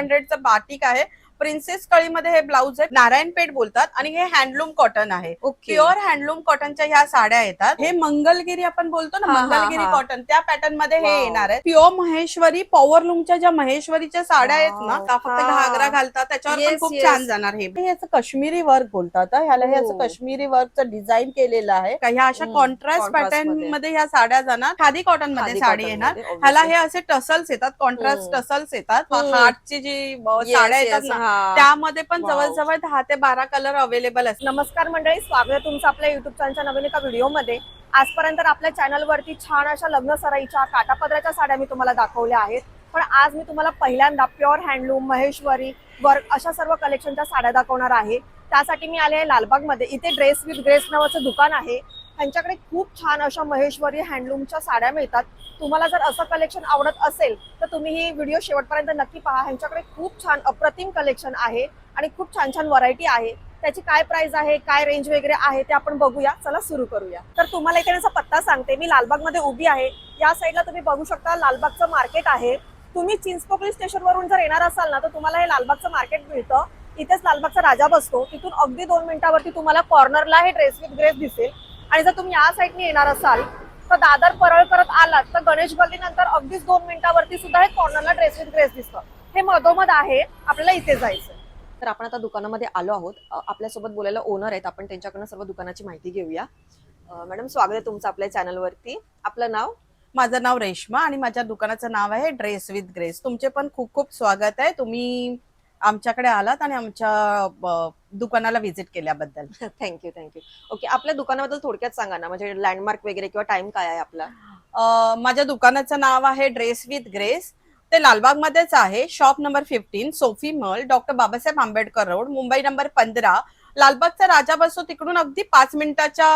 400चं batik आहे. Princess कळीमध्ये हे blouse आहे. नारायणपेठ बोलतात आणि हे हँडलूम कॉटन आहे. ओके. प्युअर हँडलूम कॉटनच्या ह्या साड्या येतात. हे मंगलगिरी आपण बोलतो ना, हा, हा, मंगलगिरी हा. कॉटन त्या पॅटर्न मध्ये हे वाव. येणार आहे. प्युअर महेश्वरी पॉवरलूमच्या ज्या महेश्वरीच्या साड्या आहेत ना, वाव, का फक्त हा. घागरा घालतात त्याच्यावर पण येस, खूप येस. छान जाणार. हे याचं काश्मीरी वर्क बोलतात. ह्याला हे असं हो. काश्मीरी वर्कचं डिझाईन केलेलं आहे. ह्या अशा कॉन्ट्रास्ट कॉन्ट्रास्ट पॅटर्न मध्ये. मध्ये ह्या साड्या जाणार. खादी कॉटन मध्ये खादी साडी कॉटन येणार. मध्ये ह्याला ऑब्विसली. हे असे टसल्स येतात, कॉन्ट्रास्ट टसल्स येतात. हार्टची जी साड्या येस, येतात येस. ना, हा. त्यामध्ये पण वाव. जवळजवळ 10 ते 12 कलर अवेलेबल असतात. नमस्कार मंडळी, स्वागत आहे तुमचं आपल्या युट्यूब चॅनलच्या नवीन एका व्हिडिओमध्ये. आजपर्यंत आपल्या चॅनलवरती छान अशा लग्न सराईच्या काटापदराच्या साड्या मी तुम्हाला दाखवल्या आहेत. पण आज मी तुम्हाला पहिल्यांदा प्युअर हँडलूम, महेश्वरी वर्क अशा सर्व कलेक्शनच्या साड्या दाखवणार आहे. त्यासाठी मी आले आहे लालबागमध्ये. इथे ड्रेस विथ ग्रेस नावाचं दुकान आहे. त्यांच्याकडे खूप छान अशा महेश्वरी हँडलूमच्या साड्या मिळतात. तुम्हाला जर असं कलेक्शन आवडत असेल तर तुम्ही ही व्हिडिओ शेवटपर्यंत नक्की पहा. ह्यांच्याकडे खूप छान अप्रतिम कलेक्शन आहे आणि खूप छान छान व्हरायटी आहे. त्याची काय प्राइस आहे, काय रेंज वगैरे आहे ते आपण बघूया. चला सुरू करूया. तर तुम्हाला इकडचा पत्ता सांगते. मी लालबागमध्ये उभी आहे. या साईडला तुम्ही बघू शकता लालबागचं मार्केट आहे. तुम्ही चिंचपोकळी स्टेशनवरून जर येणार असाल ना, तर तुम्हाला हे लालबागचं मार्केट मिळतं. इथेच लालबागचा राजा बसतो. तिथून अगदी 2 मिनिटावरती तुम्हाला कॉर्नरला हे ड्रेस विथ ग्रेस दिसेल. आणि जर तुम्ही या साईडने येणार असाल तर दादर परळ करत आलात तर गणेश गल्लीनंतर अगदीच 2 मिनिटावरती सुद्धा हे कॉर्नरला ड्रेस विथ ग्रेस दिसतं. हे मधोमध आहे. आपल्याला इथे जायचं. तर आपण आता दुकानामध्ये आलो आहोत. आपल्यासोबत बोलायला ओनर आहेत. आपण त्यांच्याकडनं सर्व दुकानाची माहिती घेऊया. मॅडम, स्वागत आहे तुमचं आपल्या चॅनलवरती. आपलं नाव? माझं नाव रेश्मा आणि माझ्या दुकानाचं नाव आहे ड्रेस विथ ग्रेस. तुमचे पण खूप खूप स्वागत आहे. तुम्ही आमच्याकडे आलात आणि आमच्या दुकानाला व्हिजिट केल्याबद्दल. Thank you, thank you. ओके, आपल्या दुकानाबद्दल थोडक्यात सांगा ना, म्हणजे लँडमार्क वगैरे किंवा टाइम काय आहे आपला? माझ्या दुकानाचं नाव आहे ड्रेस विथ ग्रेस. ते लालबागमध्येच आहे. Shop number 15, Sophie mall, doctor Babasaheb Ambedkar road, Mumbai number 15. लालबागचा राजा बसतो तिकडून अगदी 5 मिनिटाच्या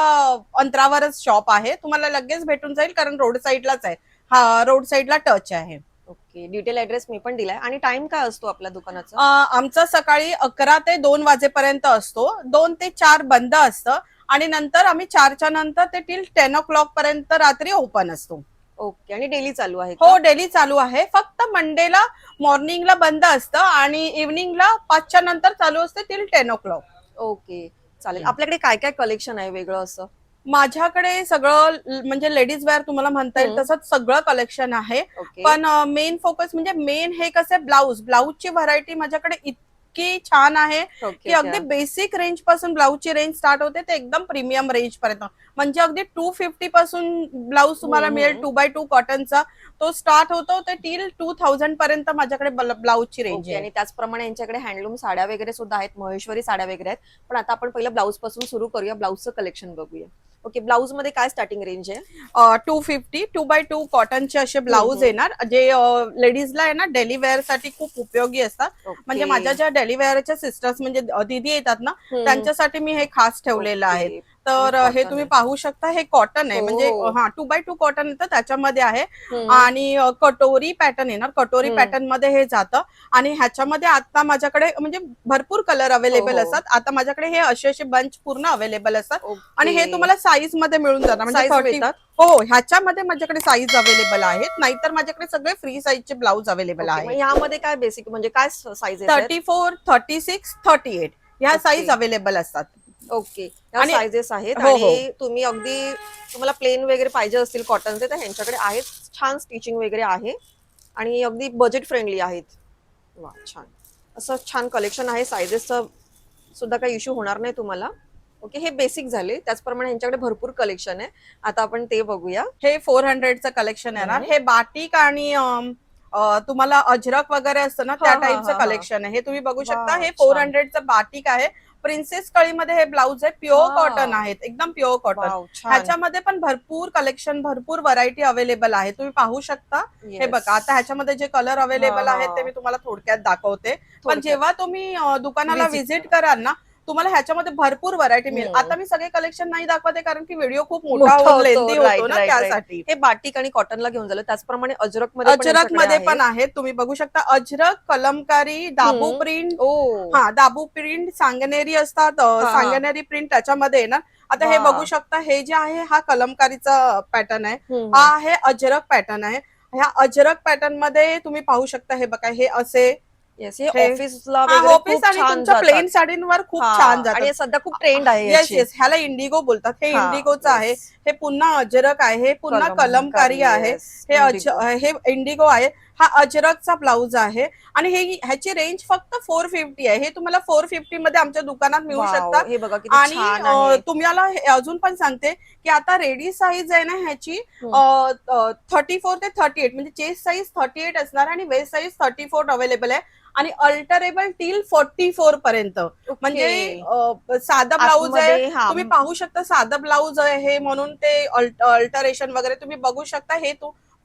अंतरावरच शॉप आहे. तुम्हाला लगेच भेटून जाईल कारण रोड साईडलाच आहे. हा रोड साईडला टच आहे. ओके, डिटेल ऍड्रेस मी पण दिलाय. आणि टाइम काय असतो आपल्या दुकानाचा? आमचा सकाळी 11 ते 2 वाजेपर्यंत असतो. 2 ते 4 बंद असतं आणि नंतर आम्ही 4च्या नंतर ते टिल 10 o'clock पर्यंत रात्री ओपन असतो. ओके, आणि डेली चालू आहे हो, का? डेली चालू आहे. फक्त मंडेला मॉर्निंगला बंद असतं आणि इव्हनिंगला 5च्या नंतर चालू असते टिल 10 o'clock. ओके, चालेल. आपल्याकडे काय काय कलेक्शन आहे वेगळं असं? माझ्याकडे सगळं म्हणजे लेडीज वेअर तुम्हाला म्हणता येईल तसंच सगळं कलेक्शन आहे. ओके. पण मेन फोकस म्हणजे मेन हे कसं ब्लाऊजची व्हरायटी माझ्याकडे इतकी छान आहे की अगदी बेसिक रेंज पासून ब्लाऊजची रेंज स्टार्ट होते ते एकदम प्रीमियम रेंज पर्यंत. म्हणजे अगदी 250 पासून ब्लाऊज तुम्हाला मिळेल 2x2 कॉटनचा. तो स्टार्ट होतो ते टिल 2000 पर्यंत माझ्याकडे ब्लाऊजची रेंज आहे. आणि त्याचप्रमाणे यांच्याकडे हँडलूम साड्या वगैरे सुद्धा आहेत, महेश्वरी साड्या वगैरे आहेत. पण आता आपण पहिलं ब्लाऊज पासून सुरू करूया. ब्लाऊजचं कलेक्शन बघूया. ओके, ब्लाऊज मध्ये काय स्टार्टिंग रेंज आहे? 250 2x2 कॉटनचे असे ब्लाऊज येणार जे लेडीजला आहे ना डेली वेअर साठी खूप उपयोगी असतात. म्हणजे माझ्या ज्या डेली वेअरच्या सिस्टर्स म्हणजे दीदी येतात ना, त्यांच्यासाठी मी हे खास ठेवलेलं आहे. तर हे तुम्ही पाहू शकता. हे कॉटन आहे म्हणजे 2x2 कॉटन येतं त्याच्यामध्ये आहे. आणि कटोरी पॅटर्न येणार. कटोरी पॅटर्न मध्ये हे जातं आणि ह्याच्यामध्ये आता माझ्याकडे म्हणजे भरपूर कलर अवेलेबल असतात. आता माझ्याकडे हे असे बंच पूर्ण अवेलेबल असतात आणि हे तुम्हाला साईज मध्ये मिळून जाणार. म्हणजे 30. हो, ह्याच्यामध्ये माझ्याकडे साईज अवेलेबल आहेत. नाहीतर माझ्याकडे सगळे फ्री साईजचे ब्लाऊज अवेलेबल आहेत. यामध्ये काय बेसिक म्हणजे काय साईज आहे? 34, 36, 38 ह्या साईज अवेलेबल असतात. ओके, आणि साइजेस आहेत. आणि तुम्ही अगदी तुम्हाला प्लेन वगैरे पाहिजे असतील कॉटनचे तर ह्यांच्याकडे आहेत. छान स्टिचिंग वगैरे आहे आणि अगदी बजेट फ्रेंडली आहेत. वा, छान असं छान कलेक्शन आहे. साइजेसचा सुद्धा काही इश्यू होणार नाही तुम्हाला. ओके, हे बेसिक झाले. त्याचप्रमाणे ह्यांच्याकडे भरपूर कलेक्शन आहे. आता आपण ते बघूया. हे 400चं कलेक्शन येणार. हे बाटिक आणि तुम्हाला अजरक वगैरे असतं ना त्या टाईपचं कलेक्शन आहे. हे तुम्ही बघू शकता. हे 400चं बाटिक आहे. प्रिन्सेस कळीमध्ये हे ब्लाऊज आहे. प्युअर कॉटन आहेत, एकदम प्युअर कॉटन. ह्याच्यामध्ये पण भरपूर कलेक्शन, भरपूर व्हरायटी अवेलेबल आहे. तुम्ही पाहू शकता. हे बघा, आता ह्याच्यामध्ये जे कलर अवेलेबल आहेत ते मी तुम्हाला थोडक्यात दाखवते. पण जेव्हा तुम्ही दुकानाला व्हिजिट कराल ना, तुम्हाला ह्याच्यामध्ये भरपूर व्हरायटी मिळेल. आता मी सगळे कलेक्शन नाही दाखवते कारण की व्हिडिओ खूप मोठा होतो, लेंदी होतो ना, त्यासाठी. हे बाटिक आणि कॉटनला घेऊन झालं. त्याचप्रमाणे अजरक मध्ये पण आहेत. तुम्ही बघू शकता. अजरक, कलमकारी, दाबू प्रिंट. दाबू प्रिंट, सांगनेरी असतात. सांगनेरी प्रिंट त्याच्यामध्ये येणार. आता हे बघू शकता. हे जे आहे हा कलमकारीचा पॅटर्न आहे. हा आहे अजरक पॅटर्न आहे. ह्या अजरक पॅटर्न मध्ये तुम्ही पाहू शकता. हे बघा, हे असे येस, हे हे- ऑफिसला हा वगैरे ऑफिस खूप आणि छान तुमच्या जातात. प्लेन साडींवर खूप हा, छान जातात. आणि सध्या खूप ट्रेंड आहे येस याची. येस, ह्याला इंडिगो बोलतात. हे हा, इंडिगोचं आहे, yes. हे पुन्हा अजरक आहे, हे पुन्हा कलमकारी आहे, yes, हे indigo. हे इंडिगो आहे. हा अजरकचा ब्लाऊज आहे आणि ह्याची रेंज फक्त 450 आहे. हे तुम्हाला 450 मध्ये आमच्या दुकानात मिळू वाव, शकतात. हे बघा किती आणि छान आहे. तुम्हाला अजून पण सांगते की आता रेडी साईज आहे ना ह्याची 34 ते 38, म्हणजे चेस्ट साईज 38 असणार आणि वेस्ट साईज 34 अवेलेबल आहे आणि अल्टरेबल टिल 44 पर्यंत. म्हणजे साधा ब्लाऊज आहे, आतमध्ये हा तुम्ही पाहू शकता साधा ब्लाऊज आहे हे म्हणून ते अल्टरेशन वगैरे तुम्ही बघू शकता. हे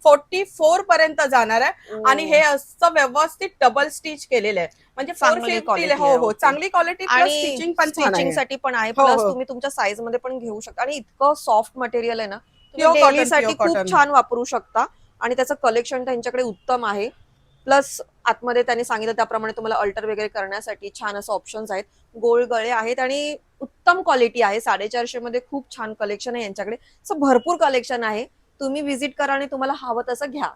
44 पर्यंत जाणार आहे आणि हे असं व्यवस्थित डबल स्टिच केलेलं आहे. म्हणजे चांगली 450 quality हो आहे, हो, okay. चांगली क्वालिटी प्लस आणि स्टिचिंग पण छान स्टिचिंग आहे. साठी पण आहे, हो प्लस हो, तुम्ही तुमच्या साईज मध्ये पण घेऊ शकता आणि इतकं सॉफ्ट मटेरियल आहे ना, तुम्ही प्युअर डेली कॉटन, साठी प्युअर खूप कॉटन. छान वापरू शकता. आणि त्याचं कलेक्शन त्यांच्याकडे उत्तम आहे. प्लस आतमध्ये त्यांनी सांगितलं त्याप्रमाणे तुम्हाला अल्टर वगैरे करण्यासाठी छान असं ऑप्शन्स आहेत. गोल गळे आहेत आणि उत्तम क्वालिटी आहे. 450 मध्ये खूप छान कलेक्शन आहे यांच्याकडे. सो भरपूर कलेक्शन आहे. तुम्ही व्हिजिट करा आणि तुम्हाला हवं तसं घ्या.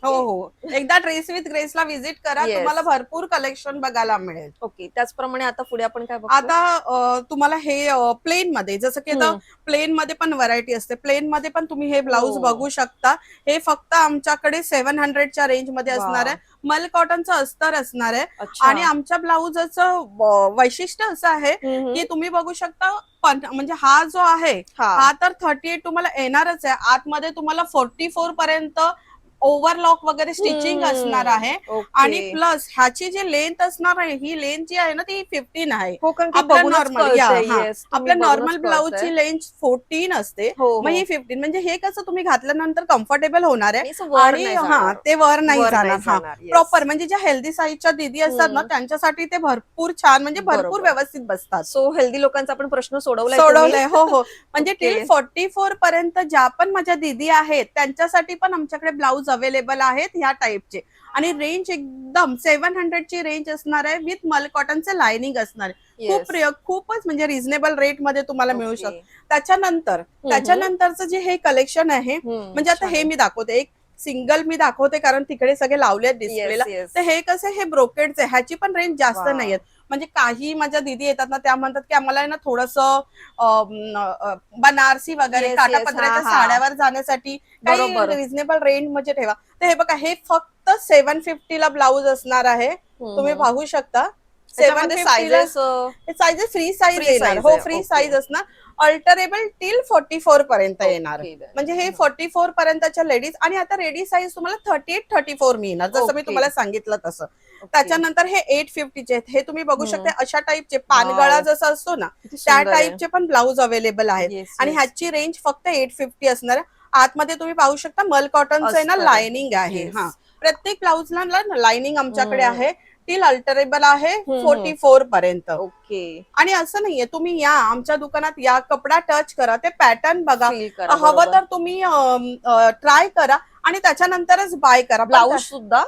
हो ओके. हो, एकदा ड्रेस विथ ग्रेसला व्हिजिट करा, येस. तुम्हाला भरपूर कलेक्शन बघायला मिळेल. ओके, त्याचप्रमाणे आता पुढे आपण काय बघतो? आता तुम्हाला हे प्लेन मध्ये, जसं की आता हम्म. प्लेन मध्ये पण व्हरायटी असते, प्लेन मध्ये पण तुम्ही हे ब्लाऊज हो. बघू शकता. हे फक्त आमच्याकडे 700च्या रेंज मध्ये वा. असणार आहे. मल कॉटनचं अस्तर असणार आहे अच्छा. आणि आमच्या ब्लाऊजचं वैशिष्ट्य असं आहे की तुम्ही बघू शकता म्हणजे हा जो आहे हा. हा तर 38 तुम्हाला येणारच आहे. आतमध्ये तुम्हाला 44 पर्यंत ओव्हरलॉक वगैरे स्टिचिंग असणार आहे आणि ओके. प्लस ह्याची जी लेंथ असणार आहे, ही लेंथ जी आहे ना ती 15 आहे. हो, कारण की आपल्या बघूनच नॉर्मल कळतंय. हा, येस, तुम्ही आपल्या बघूनच नॉर्मल कळतंय. ब्लाऊजची लेंथ 14 असते, हो मग हो. ही 15. म्हणजे हे कसं तुम्ही घातल्यानंतर कम्फर्टेबल होणार आहे आणि असं वर आणि नाही हा जाणार. ते वर नाही वर जाणार. नाही हा जाणार. येस. प्रॉपर, म्हणजे ज्या हेल्दी साईजच्या दीदी असतात ना त्यांच्यासाठी ते भरपूर छान, म्हणजे भरपूर बरोबर. व्यवस्थित बसतात. सो हेल्दी लोकांचा आपण प्रश्न सोडवलाय तुम्ही. सोडवलंय हो हो, म्हणजे ओके. टिल 44 पर्यंत ज्या पण माझ्या दीदी आहेत त्यांच्यासाठी पण आमच्याकडे ब्लाऊज अवेलेबल आहेत ह्या टाईपचे. आणि रेंज एकदम 700ची रेंज असणार आहे, विथ मल कॉटनचे लाइनिंग असणार आहे. येस. खूपच म्हणजे रिझनेबल रेट मध्ये तुम्हाला मिळू ओके. शकतं. त्याच्यानंतरचं जे हे कलेक्शन आहे, म्हणजे आता छान हे आहे. मी दाखवते, एक सिंगल मी दाखवते कारण तिकडे सगळे लावले आहेत डिस्प्लेला. Yes yes. तर हे कसं, हे ब्रोकेडचे, ह्याची पण रेंज जास्त वा. नाहीये. म्हणजे काही माझ्या दीदी येतात ना, त्या म्हणतात की आम्हाला आहे ना थोडंसं बनारसी वगैरे येस येस. हा काठापदराच्या हा. साड्यावर जाण्यासाठी काही बरोबर. रिझनेबल रेंज मध्ये ठेवा. तर हे बघा, हे फक्त 750 ला ब्लाऊज असणार आहे. तुम्ही पाहू शकता त्याच्यामध्ये 750 ला. Sizes sizes free size free येणार, साईज हो आहे. Free okay. साईज असणार. अल्टरेबल टिल 44 पर्यंत येणार. Okay then. म्हणजे हे 44 पर्यंतच्या लेडीज. आणि आता रेडी साईज तुम्हाला 38 34 मिळणार, जसं मी ओके. तुम्हाला सांगितलं तसं. ओके. त्याच्यानंतर हे 850चे आहेत. हे तुम्ही बघू शकता अशा टाईपचे पानगळा वाव. जसा असतो ना किती त्या सुंदर आहे. टाईपचे पण ब्लाऊज अवेलेबल आहेत. येस आणि येस. ह्याची रेंज फक्त 850 असणार आहे. आतमध्ये तुम्ही पाहू शकता मल कॉटनचं आहे ना, अस्तर आहे. लाइनिंग आहे. येस. हा, प्रत्येक ब्लाऊजला लाइनिंग आमच्याकडे आहे. टिल अल्टरेबल आहे 44 पर्यंत. ओके. आणि असं नाहीये, तुम्ही या आमच्या दुकानात, या कपडा टच करा, ते पॅटर्न बघा, फील करा. हवं बरोबर. तर तुम्ही ट्राय करा आणि त्याच्यानंतरच बाय करा. पण ब्लाऊज सुद्धा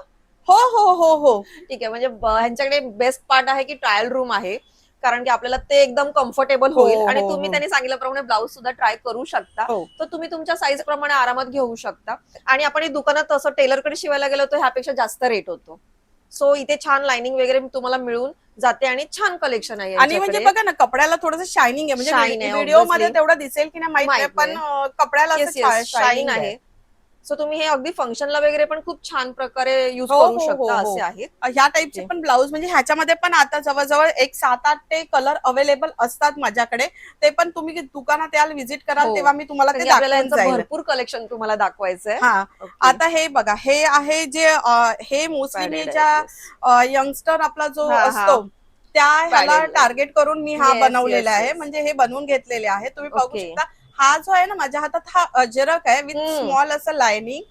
हो हो हो हो, ठीक आहे. म्हणजे ह्यांच्याकडे बेस्ट पार्ट आहे की ट्रायल रूम आहे, कारण की आपल्याला ते एकदम कम्फर्टेबल हो, होईल आणि हो, तुम्ही हो. त्यांनी सांगितल्याप्रमाणे ब्लाऊज सुद्धा ट्राय करू शकता. हो. तर तुम्ही तुमच्या साईज प्रमाणे आरामात घेऊ शकता. आणि आपण हे दुकानात असं टेलरकडे शिवायला गेलो तर ह्यापेक्षा जास्त रेट होतो. सो इथे छान लाइनिंग वगैरे तुम्हाला मिळून जाते आणि छान कलेक्शन आहे आणि म्हणजे यांच्याकडे. बघा ना, कपड्याला थोडंसं शायनिंग आहे. Shine म्हणजे आहे, व्हिडिओ मध्ये obviously. तेवढं दिसेल की नाही माहित नाही, माहित पण नाही. कपड्याला येस असं येस, शाईन शायनिंग आहे. आहे. सो तुम्ही हे अगदी फंक्शनला वगैरे पण खूप छान प्रकारे युज हो करू हो शकता, हो असे हो, आहेत. ह्या टाईपचे ओके. पण ब्लाऊज, म्हणजे ह्याच्यामध्ये पण आता जवळजवळ एक 7-8 ते कलर अवेलेबल असतात माझ्याकडे. ते पण तुम्ही दुकानात याल, व्हिजिट कराल, हो. तेव्हा मी तुम्हाला ते कारण की आपल्याला दाखवून यांचं जाईल. भरपूर कलेक्शन तुम्हाला दाखवायचंय. हा, ओके. आता हे बघा, हे आहे जे हे मोस्टली मी पॅडेड ज्या आहेत. येस. यंगस्टर आपला जो हा हा. असतो त्या ह्याला पॅडेड. टार्गेट करून मी हा येस बनवलेला येस आहे. येस. म्हणजे हे बनवून घेतलेले आहे, तुम्ही बघू ओके. शकता. हा जो आहे ना माझ्या हातात, हा अजरक आहे विथ स्मॉल असं लाइनिंग.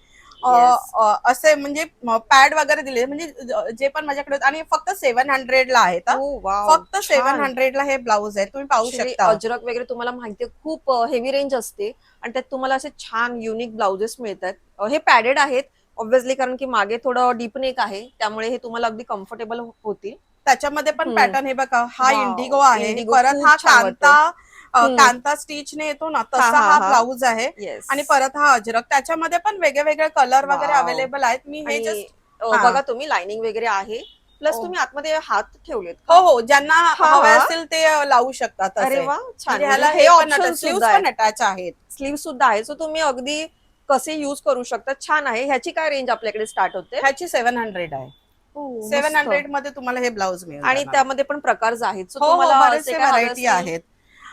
येस. असे म्हणजे पॅड वगैरे दिले, म्हणजे जे पण माझ्याकडे होतं. आणि फक्त 700 ला आहेत. ओ वाव, फक्त छान. 700 ला हे ब्लाऊज आहे, तुम्ही पाहू Actually, शकता. अजरक वगैरे तुम्हाला माहितीये खूप हेवी रेंज असते आणि त्यात तुम्हाला असे छान युनिक ब्लाउजेस मिळतात. हे पॅडेड आहेत ऑब्व्हियसली, कारण की मागे थोडं डीप नेक आहे, त्यामुळे हे तुम्हाला अगदी कम्फर्टेबल होतील. त्याच्यामध्ये पण पॅटर्न हे बघा, हा इंडिगो वाव, आहे. इंडिगो परत खूप हा छान वाटते. कांता स्टिचने येतो ना, हा तसा हा हा हा. ब्लाऊज आहे. येस. आणि परत हा अजरक, त्याच्यामध्ये पण वेगळे वेगळे कलर वगैरे वाव. अवेलेबल आहेत. मी हे आणि जस्ट हा बघा तुम्ही लाइनिंग वगैरे आहे प्लस हो. तुम्ही आतमध्ये हात ठेवलेत हो हो, ज्यांना हा. हवे असतील ते लावू शकतात अरे असे. वा, छान. म्हणजे ह्याला म्हणजे हे हे पण ऑप्शन स्लीव्ह सुद्धा पण आहेत, अटॅच आहेत. स्लीव्ह सुद्धा आहे. सो तुम्ही अगदी कसे युज करू शकता. छान आहे. ह्याची काय रेंज आपल्याकडे स्टार्ट होते? ह्याची 700 आहे. हो, मस्त. 700 मध्ये तुम्हाला हे ब्लाउज मिळून आणि जाणार. त्यामध्ये पण प्रकार आहेत. सो हो हो, तुम्हाला असे बरेचसे काय हवे व्हरायटी असतील. आहेत.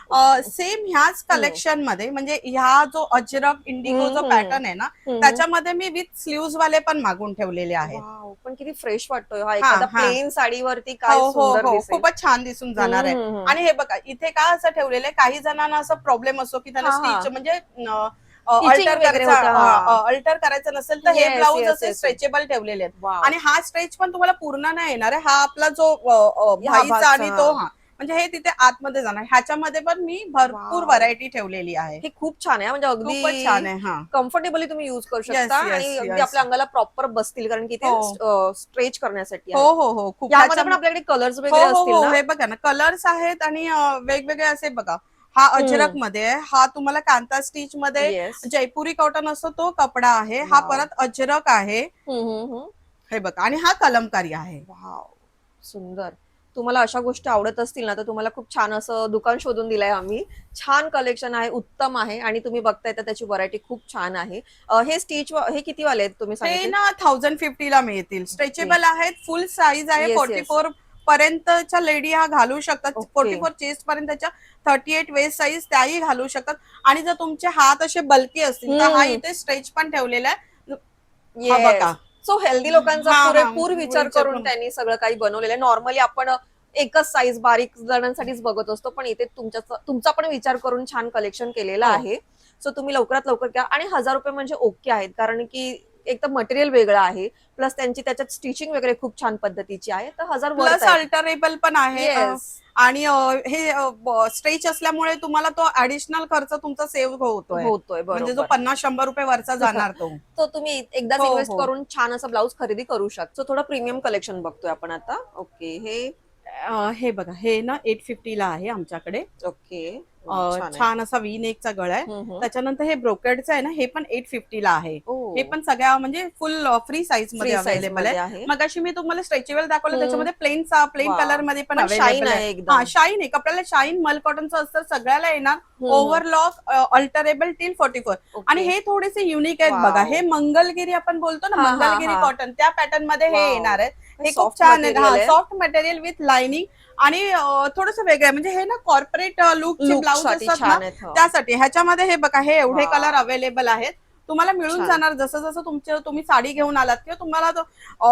ओके. सेम ह्याच हम्म. कलेक्शन मध्ये म्हणजे ह्या जो अजरक इंडिगो जो हम्म, हम्म. पॅटर्न आहे ना, हम्म. त्याच्यामध्ये मी विथ स्लीव्ज वाले पण मागून ठेवलेले आहेत. वाव, पण किती फ्रेश वाटतोय हा. हा एखादा हा. प्लेन साडीवरती हो काय हो सुंदर हो, दिसेल. खूपच छान दिसून जाणार आहे. हम्म. आणि हे बघा इथे का असं ठेवलेलं आहे, काही जणांना असं प्रॉब्लेम असतो की त्यांना हा हा. स्टिच म्हणजे स्टिचिंग अल्टर वगैरे करायचा, होतं, हा. अल्टर करायचं नसेल तर हे येस ब्लाऊज येस असे येस येस. स्ट्रेचेबल ठेवलेले आहेत. वाव. आणि हा स्ट्रेच पण तुम्हाला पूर्ण नाही येणार आहे. हा आपला जो हा भाईचा भागचा, आणि हा. तो हा म्हणजे हे तिथे आतमध्ये जाणार. ह्याच्यामध्ये पण मी भरपूर वाव, व्हरायटी ठेवलेली आहे. हे खूप छान आहे. म्हणजे खूपच छान अगदी आहे. हा. कम्फर्टेबली तुम्ही युज करू शकता येस आणि येस अगदी येस. आपल्या अंगाला प्रॉपर बसतील, कारण की ते हो स्ट्रेच करण्यासाठी हो आहेत. हो हो, खूप यामध्ये ह्याच्या. पण आपल्याकडे कलर्स हो वगैरे हो असतील हो, ना? हे बघा ना कलर्स आहेत आणि वेगवेगळे असे बघा. हा अजरक हम्म. मध्ये आहे. हा तुम्हाला कांता स्टिच मध्ये येस. जयपुरी कॉटन असतो तो कपडा आहे. हा वाव. परत अजरक आहे. हम्म. हे बघा आणि हा कलमकारी आहे. वाव, सुंदर. तुम्हाला अशा गोष्टी आवडत असतील ना, तर तुम्हाला खूप छान असं दुकान शोधून दिलंय आम्ही. छान कलेक्शन आहे, उत्तम आहे आणि तुम्ही बघताय तर त्याची व्हरायटी खूप छान आहे. हे स्टिच हे किती वाले आहेत तुम्ही हे सांगितले? ना 1050 ला मिळतील. ओके. स्ट्रेचेबल आहेत, फुल साईज आहे. Yes yes. 44 पर्यंतच्या लेडी हा घालू शकतात. ओके. 44 चेस्ट पर्यंतच्या, 38 वेस्ट साईज त्याही घालू शकतात. आणि जर तुमचे हात असे बल्की असतील तर हा हम्म. इथे स्ट्रेच पण ठेवलेला आहे. हा बघा. येस. सो हेल्दी लोकांचा हा हा, पुरेपूर विचार विचार करून करून. त्यांनी सगळं काही बनवलेलं आहे. नॉर्मली आपण एकच साईज बारीक जणांसाठीच बघत असतो, पण इथे तुमचा पण विचार करून छान कलेक्शन केलेलं हो. आहे. सो तुम्ही लवकरात लवकर घ्या. आणि 1000 रुपये म्हणजे ओके आहेत, कारण की एक तर मटेरियल वेगळं आहे, प्लस त्यांची त्याच्यात स्टिचिंग वगैरे खूप छान पद्धतीची आहे, तर 1000 वर्थ प्लस आहेत. अल्टरेबल पण आहे. येस. आणि हे स्ट्रेच असल्यामुळे तुम्हाला तो ऍडिशनल खर्च तुमचा सेव्ह होतोय. होतोय, म्हणजे जो बरोबर. 50-100 रुपये वरचा जाणार तो. तो तुम्ही एकदाच हो इन्व्हेस्ट हो. करून छान असा ब्लाऊज खरेदी करू शकता. सो थोडं प्रीमियम कलेक्शन बघतोय आपण आता. ओके. हे हे बघा हे ना 850 ला आहे आमच्याकडे. ओके. वा, छान आहे. छान असा वी नेकचा गळा आहे. हम्म. त्याच्यानंतर हे ब्रोकेडचं आहे ना, हे पण 850 ला आहे. ओ, हे पण सगळ्या म्हणजे फुल फ्री साईज मध्ये फ्री साईज अवेलेबल आहे. मध्ये आहे. मगाशी मी तुम्हाला स्ट्रेचेबल दाखवलं, हम्म. त्याच्यामध्ये प्लेन वा, कलर मध्ये पण पण शाईन अवेलेबल आहे. आहे हा, एकदम. शाईन आहे. कपड्याला शाईन मल कॉटनचं असतं, सगळ्याला येणार. हम्म. Overlock, alterable till 44. आणि ओके. हे थोडेसे युनिक आहेत बघा. वाव. हे मंगलगिरी आपण बोलतो ना, हा हा मंगलगिरी हा. कॉटन त्या पॅटर्न मध्ये हे वाव, येणार आहेत. हे खूप सॉफ्ट छान आहे. मटेरियल हा, आहे. Soft material with lining. आणि थोडंसं वेगळं आहे. म्हणजे हे ना कॉर्पोरेट लुकचे लुक ब्लाऊज साठी असतात ना, छान आहेत. त्यासाठी. ह्याच्यामध्ये हे बघा, हे एवढे कलर वाव, अवेलेबल आहेत. तुम्हाला मिळून छान. जाणार. जसं जसं तुम्ही साडी घेऊन आलात किंवा तुम्हाला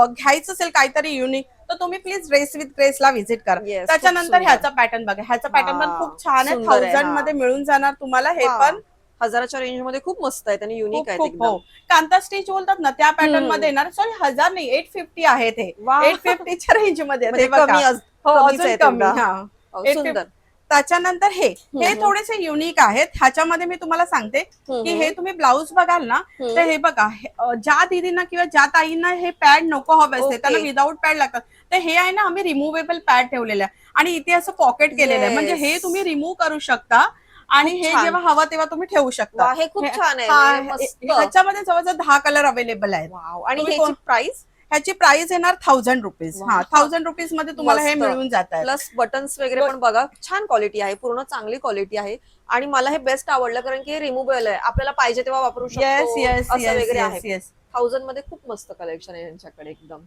घ्यायचं असेल काहीतरी युनिक, तर तुम्ही प्लीज ड्रेस विथ ग्रेसला व्हिजिट करा. येस, खूप त्याच्यानंतर सुंदर. ह्याचा पॅटर्न बघा. ह्याचा हा, पॅटर्न पण खूप छान आहे. सुंदर आहे. 1000 हा. मध्ये मिळून जाणार तुम्हाला हे वा, पण. 1000च्या रेंज मध्ये खूप मस्त आहेत आणि युनिक खूप आहेत खूप. हो, एकदम. कांता स्टिच बोलतात ना त्या पॅटर्न मध्ये हम्म. येणार. सॉरी, 1000 नाही, 850 आहेत हे. वा. 850च्या रेंज मध्ये आहेत म्हणजे हे बघा. कमी हो, कमीच अजून आहेत कमी. एकदा. हा, सुंदर. 850. त्याच्यानंतर हे हे हम्म. थोडेसे युनिक आहेत. ह्याच्यामध्ये मी तुम्हाला सांगते की हे तुम्ही ब्लाऊज बघाल ना, तर हे बघा, ज्या दीदींना किंवा ज्या ताईंना हे पॅड नको हवे असते, त्यांना ओके. विदाऊट पॅड लागतात, तर हे आहे ना, आम्ही रिमुव्हेबल पॅड ठेवलेलं आहे. आणि इथे असं पॉकेट केलेलं आहे, म्हणजे हे येस, तुम्ही रिमूव्ह करू शकता. आणि खूप हे छान. जेव्हा हवं तेव्हा तुम्ही ठेवू शकता. वा, हे खूप छान आहे, हा, म्हणजे मस्त. ह्याच्यामध्ये जवळजवळ 10 कलर अवेलेबल आहेत. वाव. आणि तुम्ही ह्याची प्राइस? ह्याची प्राइस येणार 1000 रुपीज. वा, हा, 1000 रुपीज मध्ये तुम्हाला हे मस्त. मिळून जात आहेत. प्लस बटन्स वगैरे पण बघा, छान क्वालिटी आहे, पूर्ण चांगली क्वालिटी आहे. आणि मला हे बेस्ट आवडलं, कारण की रिमुव्हेबल आहे, आपल्याला पाहिजे तेव्हा वापरू येस शकतो येस असं येस वगैरे आहे. Yes yes. 1000 मध्ये खूप मस्त कलेक्शन आहे यांच्याकडे एकदम.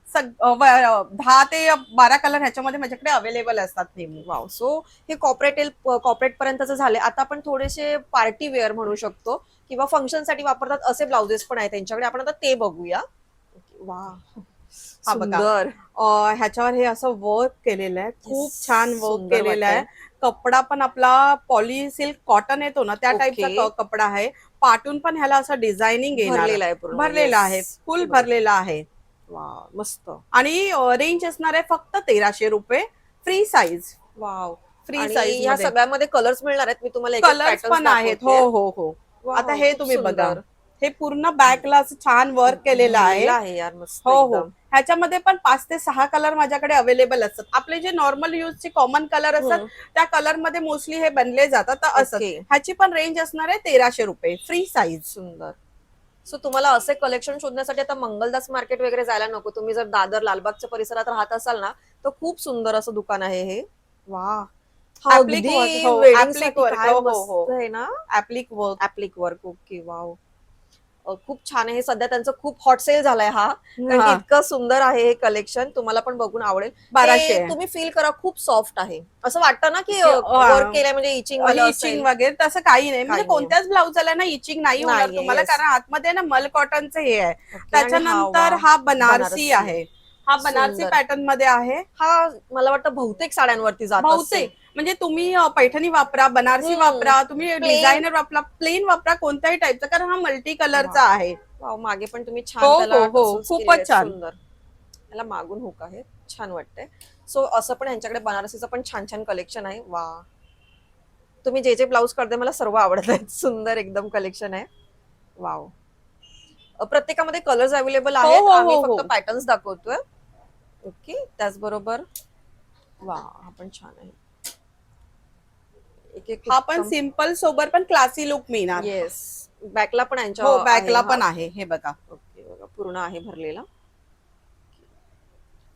10 ते 12 कलर ह्याच्यामध्ये माझ्याकडे अवेलेबल असतात नेहमी. वाव. सो हे कॉर्पोरेट पर्यंतच झाले. आता आपण थोडेसे पार्टी वेअर म्हणू शकतो किंवा फंक्शन साठी वापरतात असे ब्लाउजेस पण आहेत त्यांच्याकडे, आपण आता ते बघूया. वा, हा बघा, सुंदर. ह्याच्यावर हे असं वर्क केलेलं आहे. खूप Yes, छान वर्क सुंदर केलेलं आहे. वाटतंय. कपडा पण आपला पॉली सिल्क कॉटन येतो ना, त्या टाईपचा ओके. कपडा आहे. पाटून पण ह्याला असं डिझायनिंग येणार. भरलेला आहे पूर्ण. भरलेला आहे, येस, फुल हे बघा. भरलेला आहे. वा, मस्त. आणि रेंज असणार आहे फक्त 1300 रुपये. Free size. वाव. फ्री आणि साईज ह्या मध्ये सगळ्यामध्ये कलर्स मिळणार आहेत. मी तुम्हाला एक कलर्स पॅटर्न पण आहेत. हो दाखवते. हो हो. वाव, आता हे खूप तुम्ही बघा, सुंदर. हे पूर्ण बॅकला असं छान वर्क केलेलं आहे. भरलेलं आहे यार, मस्त हो हो. एकदम. ह्याच्यामध्ये पण 5 ते 6 कलर माझ्याकडे अवेलेबल असतात. आपले जे नॉर्मल यूजचे कॉमन कलर असतात त्या कलर मध्ये मोस्टली हे बनले जातात. तर असं ओके. ह्याची पण रेंज असणार आहे 1300 रुपये. Free size. सुंदर. सो तुम्हाला असे कलेक्शन शोधण्यासाठी आता मंगलदास मार्केट वगैरे जायला नको. तुम्ही जर दादर लालबागच्या परिसरात राहत असाल ना, तर खूप सुंदर असं दुकान आहे हे. वा, हा ऍप्लिक अगदी वर्क, हो वेडिंग ऍप्लिक साठी वर्क, काय हो हो हो मस्त आहे ना. Appliqué work. Appliqué work, okay, wow. खूप छान आहे. सध्या त्यांचं खूप हॉट सेल झालाय हा, कारण की हा इतकं सुंदर आहे हे कलेक्शन. तुम्हाला पण बघून आवडेल. हे 1200. तुम्ही फील करा, खूप सॉफ्ट आहे. असं वाटतं ना की वर्क केलंय म्हणजे इचिंग वालं इचिंग असेल. वगैरे तसं काही नाही, म्हणजे काही नाही, कोणत्याच ब्लाउजला ना इचिंग नाही होणार नाहीये. तुम्हाला, येस, कारण आतमध्ये ना मल कॉटनचं हे आहे. ओके. आणि हा, वा, त्याच्यानंतर हा बनारसी बनारसी आहे, हा बनारसी सुंदर. पॅटर्न मध्ये आहे. हा मला वाटतं बहुतेक साड्यांवरती जात असेल. बहुतेक म्हणजे तुम्ही पैठणी वापरा, बनारसी हम्म, वापरा, तुम्ही प्लेन. डिझायनर वापरा, प्लेन वापरा, कोणत्याही टाईपचा, कारण हा मल्टी कलरचा आहे. वाव, मागे पण तुम्ही हो छान हो त्याला हो टसल्स केलेले खूपच आहेत, छान. सुंदर. त्याला मागून हुक आहे, छान वाटतंय. सो असं पण यांच्याकडे बनारसीचं पण छान छान कलेक्शन आहे. वा, तुम्ही जे जे ब्लाऊज करते मला सर्व आवडत आहेत. सुंदर एकदम कलेक्शन आहे. वाव. प्रत्येकामध्ये कलर्स अवेलेबल हो आहेत. हो आम्ही हो हो. फक्त पॅटर्न्स दाखवतोय. ओके, त्याचबरोबर वा, हा पण छान आहे. एक एक हा पण उत्तम. सिम्पल सोबर पण क्लासी लुक मिळणार. येस, बॅकला पण यांच्या हो आहे बॅकला हा. पण आहे, हे बघा. ओके, बघा पूर्ण आहे भरलेला.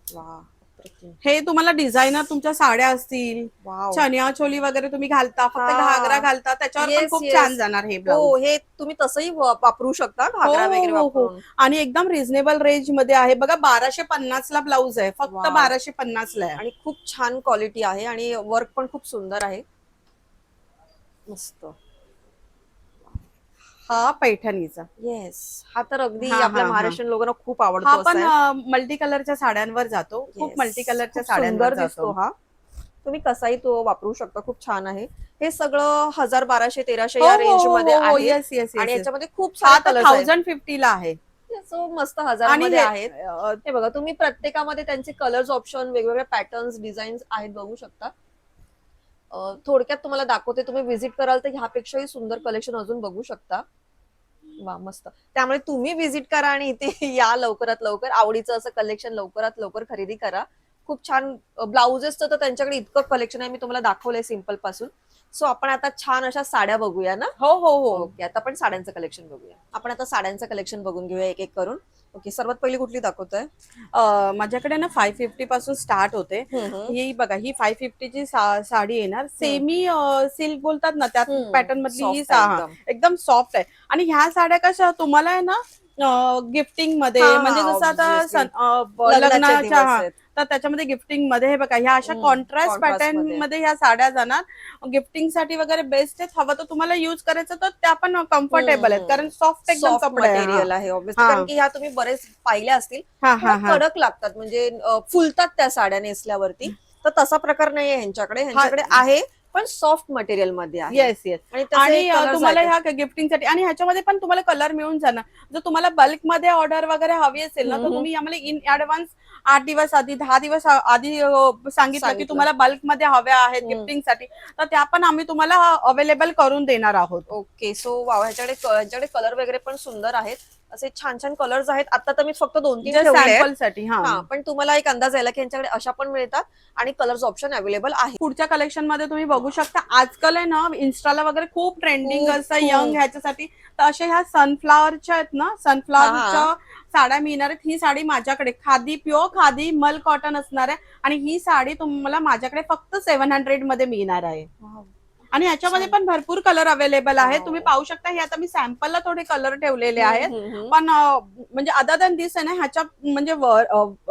वा, अप्रतिम. हे तुम्हाला डिझायनर तुमच्या साड्या असतील, वाव. चनिया चोली वगैरे तुम्ही घालता, फक्त घागरा हा, घालता, त्याच्यावर पण येस खूप छान येस. जाणार हे हो, ब्लाऊज. हे तुम्ही तसंही वापरू शकता हो घागरा हो वगैरे हो हो. वापरून. आणि एकदम रिझनेबल रेंज मध्ये आहे बघा, 1250 ला ब्लाऊज आहे, फक्त वाव. 1250 ला आहे. आणि खूप छान क्वालिटी आहे आणि वर्क पण खूप सुंदर आहे. मस्त. हा पैठणीचा. येस, हा तर अगदी हा आपल्या हा हा. महाराष्ट्रीयन लोकांना खूप हा आवडतो असा पण आहे. मल्टी कलरच्या साड्यांवर जातो, खूप मल्टी येस, कलरच्या खूप साड्यांवर सुंदर जातो. दिसतो हा. तुम्ही कसाही तो वापरू शकता, खूप छान आहे. हे सगळं 1000, 1200, 1300 हो या हो रेंज हो मध्ये हो हो, आहेत. येस येस आणि येस येस. याच्यामध्ये खूप सारे हा तर कलर्स आहेत. 1050 ला आहे. सो मस्त आणि हजारामध्ये हे आहेत. हे बघा, तुम्ही प्रत्येकामध्ये त्यांचे कलर्स ऑप्शन, वेगवेगळे पॅटर्न्स, डिझाईन्स आहेत, बघू शकता. थोडक्यात तुम्हाला दाखवते, तुम्ही व्हिजिट कराल तर ह्यापेक्षाही सुंदर कलेक्शन अजून बघू शकता. वा, मस्त. त्यामुळे तुम्ही व्हिजिट करा आणि इथे या लवकरात लवकर. आवडीचं असं कलेक्शन लवकरात लवकर खरेदी करा. खूप छान ब्लाउजेसचं तर त्यांच्याकडे इतकं कलेक्शन आहे, मी तुम्हाला दाखवलंय सिम्पल पासून. सो आपण आता छान अशा साड्या बघूया ना. हो हो हो. ओके, आता आपण साड्यांचं कलेक्शन बघूया. आपण आता साड्यांचं कलेक्शन बघून घेऊया एक एक करून. ओके, सर्वात पहिली कुठली दाखवतोय? माझ्याकडे ना 550 पासून स्टार्ट होते. हम्म, ही बघा, ही 550 ची साडी येणार, हम्म, सेमी सिल्क बोलतात ना त्या पॅटर्न मधली ही सॉफ्ट आहे एकदम. एकदम सॉफ्ट आहे. आणि ह्या साड्या कशा तुम्हाला आहे ना गिफ्टिंग हा मध्ये, म्हणजे हा, जसं आता ऑब्विसली लग्नाचे लग्नाच्या, दिवस आहेत. तर त्याच्यामध्ये गिफ्टिंग मध्ये हे बघा, ह्या अशा कॉन्ट्रास्ट कॉन्ट्रास्ट पॅटर्न मध्ये. मध्ये ह्या साड्या जाणार. गिफ्टिंग साठी वगैरे बेस्ट आहेत. हवं तर तुम्हाला युज करायचं तर त्या पण कम्फर्टेबल आहेत, कारण सॉफ्ट एकदम सॉफ्ट कपडे आहे. हा मटेरियल आहे ऑब्विसली, हा कारण की ह्या तुम्ही बरेच पाहिल्या असतील, हा थोड्या हा हा कडक लागतात, म्हणजे फुलतात त्या साड्या नेसल्यावरती. तर तसा प्रकार नाहीये ह्यांच्याकडे. हा. ह्यांच्याकडे आहे पण सॉफ्ट मटेरियल मध्ये आहे. Yes yes. आणि तसे आणि कलर्स तुम्हाला आहेत. ह्या गिफ्टिंगसाठी, आणि ह्याच्यामध्ये पण तुम्हाला कलर मिळून जाणार. जर तुम्हाला बल्क मध्ये ऑर्डर वगैरे हवी असेल ना, तर तुम्ही आम्हाला इन ऍडव्हान्स 8 दिवस आधी, 10 दिवस आधी सांगितलं की तुम्हाला बल्क मध्ये हव्या आहेत गिफ्टिंगसाठी, तर त्या पण आम्ही तुम्हाला अवेलेबल करून देणार आहोत. ओके, सो वाव, ह्याच्याकडे कलर वगैरे पण सुंदर आहेत. असे छान छान कलर्स आहेत. आता तर मी फक्त 2-3 जस्ट ठेवले आहेत. सॅम्पल साठी. हा हा, पण तुम्हाला एक अंदाज यायला की यांच्याकडे अशा पण मिळतात आणि कलर्स ऑप्शन अवेलेबल आहे. पुढच्या कलेक्शन मध्ये तुम्ही बघू शकता, आजकाल आहे ना इन्स्टाला वगैरे खूप ट्रेंडिंग खूप असतं यंग खूप. ह्याच्यासाठी, तर अशा ह्या सनफ्लावरच्या आहेत ना, हा सनफ्लावरच्या हा. साड्या मिळणार आहेत. ही साडी माझ्याकडे खादी, प्युअर खादी मल कॉटन असणार आहे, आणि ही साडी तुम्हाला माझ्याकडे फक्त 700 मध्ये मिळणार आहे. आणि याच्यामध्ये पण भरपूर कलर अवेलेबल आहेत, तुम्ही पाहू शकता. हे आता मी सॅम्पलला थोडे कलर ठेवलेले आहेत, पण म्हणजे अदर दॅन दिस आहे ना, ह्याच्या म्हणजे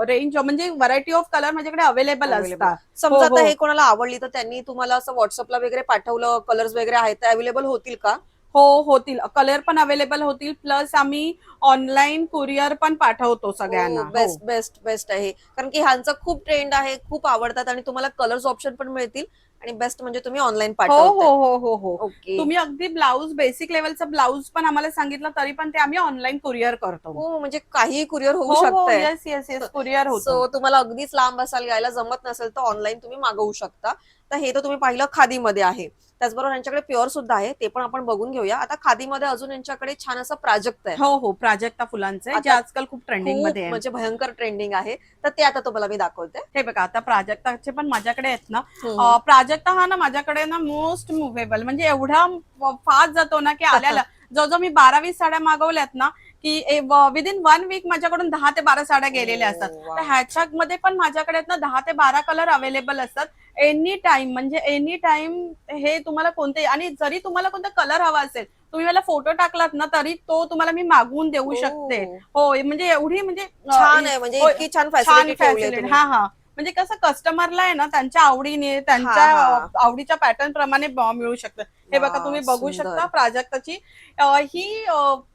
रेंज म्हणजे व्हरायटी ऑफ कलर माझ्याकडे अवेलेबल असतात. समजा आता हे कोणाला आवडली तर त्यांनी तुम्हाला असं व्हॉट्सअपला वगैरे पाठवलं, कलर्स वगैरे आहेत ते अवेलेबल होतील का? हो होतील, कलर पण अवेलेबल होतील, प्लस आम्ही ऑनलाईन कुरिअर पण पाठवतो सगळ्यांना. हो बेस्ट बेस्ट बेस्ट आहे, कारण की ह्यांचं खूप ट्रेंड आहे, खूप आवडतात आणि तुम्हाला कलर्स ऑप्शन पण मिळतील. आणि बेस्ट म्हणजे तुम्ही ऑनलाईन हो पाठवताय. हो हो हो हो. ओके. तुम्ही अगदी ब्लाऊज, बेसिक लेवलचा ब्लाऊज पण आम्हाला सांगितलं तरी पण ते आम्ही ऑनलाईन कुरिअर करतो. हो, म्हणजे काही कुरिअर होऊ हो हो, शकतंय. येस येस येस, कुरिअर होतो. सो तुम्हाला अगदीच लांब असाल, यायला जमत नसेल तर ऑनलाईन तुम्ही मागवू शकता. तर हे तर तुम्ही पाहिलं खादीमध्ये आहे. त्याचबरोबर यांच्याकडे प्युअर सुद्धा आहे, ते पण आपण बघून घेऊया. आता खादीमध्ये अजून यांच्याकडे छान असं प्राजक्त आहे. हो हो, प्राजक्ता फुलांचे, जे आता आजकाल खूप ट्रेंडिंग खूप मध्ये आहे. म्हणजे भयंकर ट्रेंडिंग आहे. तर ते आता तुम्हाला मी दाखवते. हे बघा, आता प्राजक्ताचे पण माझ्याकडे आहेत ना. हम्म. प्राजक्ता हा ना माझ्याकडे ना मोस्ट मुव्हेबल, म्हणजे एवढा फास्ट जातो ना की आल्याला जो जो मी 12-20 साड्या मागवल्यात ना, की विदिन 1 वीक माझ्याकडून 10 ते 12 साड्या गेलेल्या असतात. तर ह्याच्यामध्ये पण माझ्याकडे ना 10 ते 12 कलर अवेलेबल असतात. एनी टाइम म्हणजे एनी टाइम हे तुम्हाला कोणते, आणि जरी तुम्हाला कोणता कलर हवा असेल तुम्ही मला फोटो टाकलात ना तरी तो तुम्हाला मी मागवून देऊ शकते. हो म्हणजे एवढी म्हणजे छान आहे, म्हणजे हो, इतकी छान छान फॅसिलिटी ठेवली आहे फॅसिलिटी. तुम्ही. हा हा, म्हणजे कसं कस्टमरला आहे ना त्यांच्या आवडीने हा त्यांच्या हा. आवडीच्या पॅटर्न प्रमाणे मिळू शकतं. हे बघा तुम्ही बघू शकता सुंदर. प्राजक्ताची ही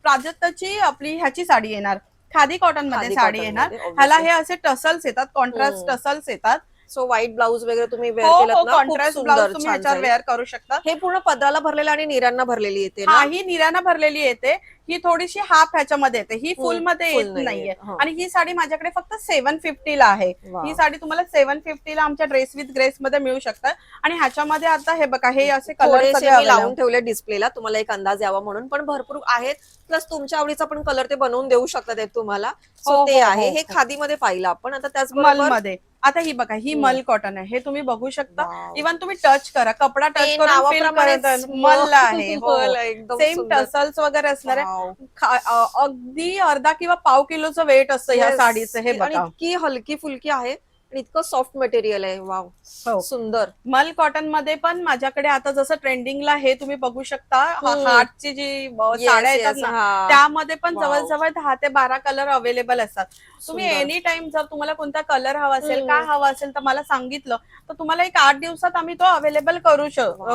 प्राजक्ताची आपली ह्याची साडी येणार, खादी कॉटन मध्ये खादी साडी कॉटन येणार. मध्ये ह्याला ऑब्विसली. हे असे टसल्स येतात, कॉन्ट्रास्ट टसल्स येतात. सो व्हाईट ब्लाऊज वगैरे तुम्ही हो वेअर केलात हो, ना, खूप कॉन्ट्रास्ट ब्लाऊज सुंदर तुम्ही छान ह्याच्यावर जाईल. वेअर करू शकता. हे पूर्ण पदराला भरलेलं आणि निरांना भरलेली येते हा, ना. ही निराणा भरलेली येते. ही थोडीशी हाफ ह्याच्यामध्ये येते, ही फुल मध्ये फुल येत नाही नाहीये. येत. हो. आणि ही साडी माझ्याकडे फक्त 750 ला आहे. वा. ही साडी तुम्हाला 750 ला आमच्या ड्रेस विथ ग्रेस मध्ये मिळू शकतात. आणि ह्याच्यामध्ये आता हे बघा हे असे कलर थोडेसे सगळे मी लावून अवेलेबल. ठेवले डिस्प्लेला तुम्हाला एक अंदाज यावा म्हणून, पण भरपूर आहेत. प्लस तुमच्या आवडीचा पण कलर ते बनवून देऊ शकतात ते तुम्हाला. सो हो ते हो आहे. हो हे हो. खादीमध्ये पाहिलं आपण. आता मल त्याचबरोबर मध्ये आता ही बघा ही मल कॉटन आहे, हे तुम्ही बघू शकता. वाव. इव्हन तुम्ही टच करा, कपडा ते टच करून फील नावाप्रमाणेच करत मल आहे. हो हो, मल आहे, एकदम सेम सुंदर. टसल्स वगैरे असणार आहे. वाव. अगदी अर्धा किंवा पाव किलोचं वेट असतं ह्या साडीचं. हे येस, आणि बघा. इतकी हलकी फुलकी आहे आणि इतकं सॉफ्ट मटेरियल आहे. वाव, हो, सुंदर. मल कॉटन मध्ये पण माझ्याकडे आता जसं ट्रेंडिंगला हे तुम्ही बघू शकता, हार्टची जी साड्या येस येतात येस. ना हा. त्यामध्ये पण वाव. जवळजवळ 10 ते 12 कलर अवेलेबल असतात. तुम्ही सुंदर. एनी टाइम जर तुम्हाला कोणता कलर हवा असेल, काय हम्म. हवा असेल तर मला सांगितलं तर तुम्हाला एक 8 दिवसात आम्ही तो अवेलेबल वाव,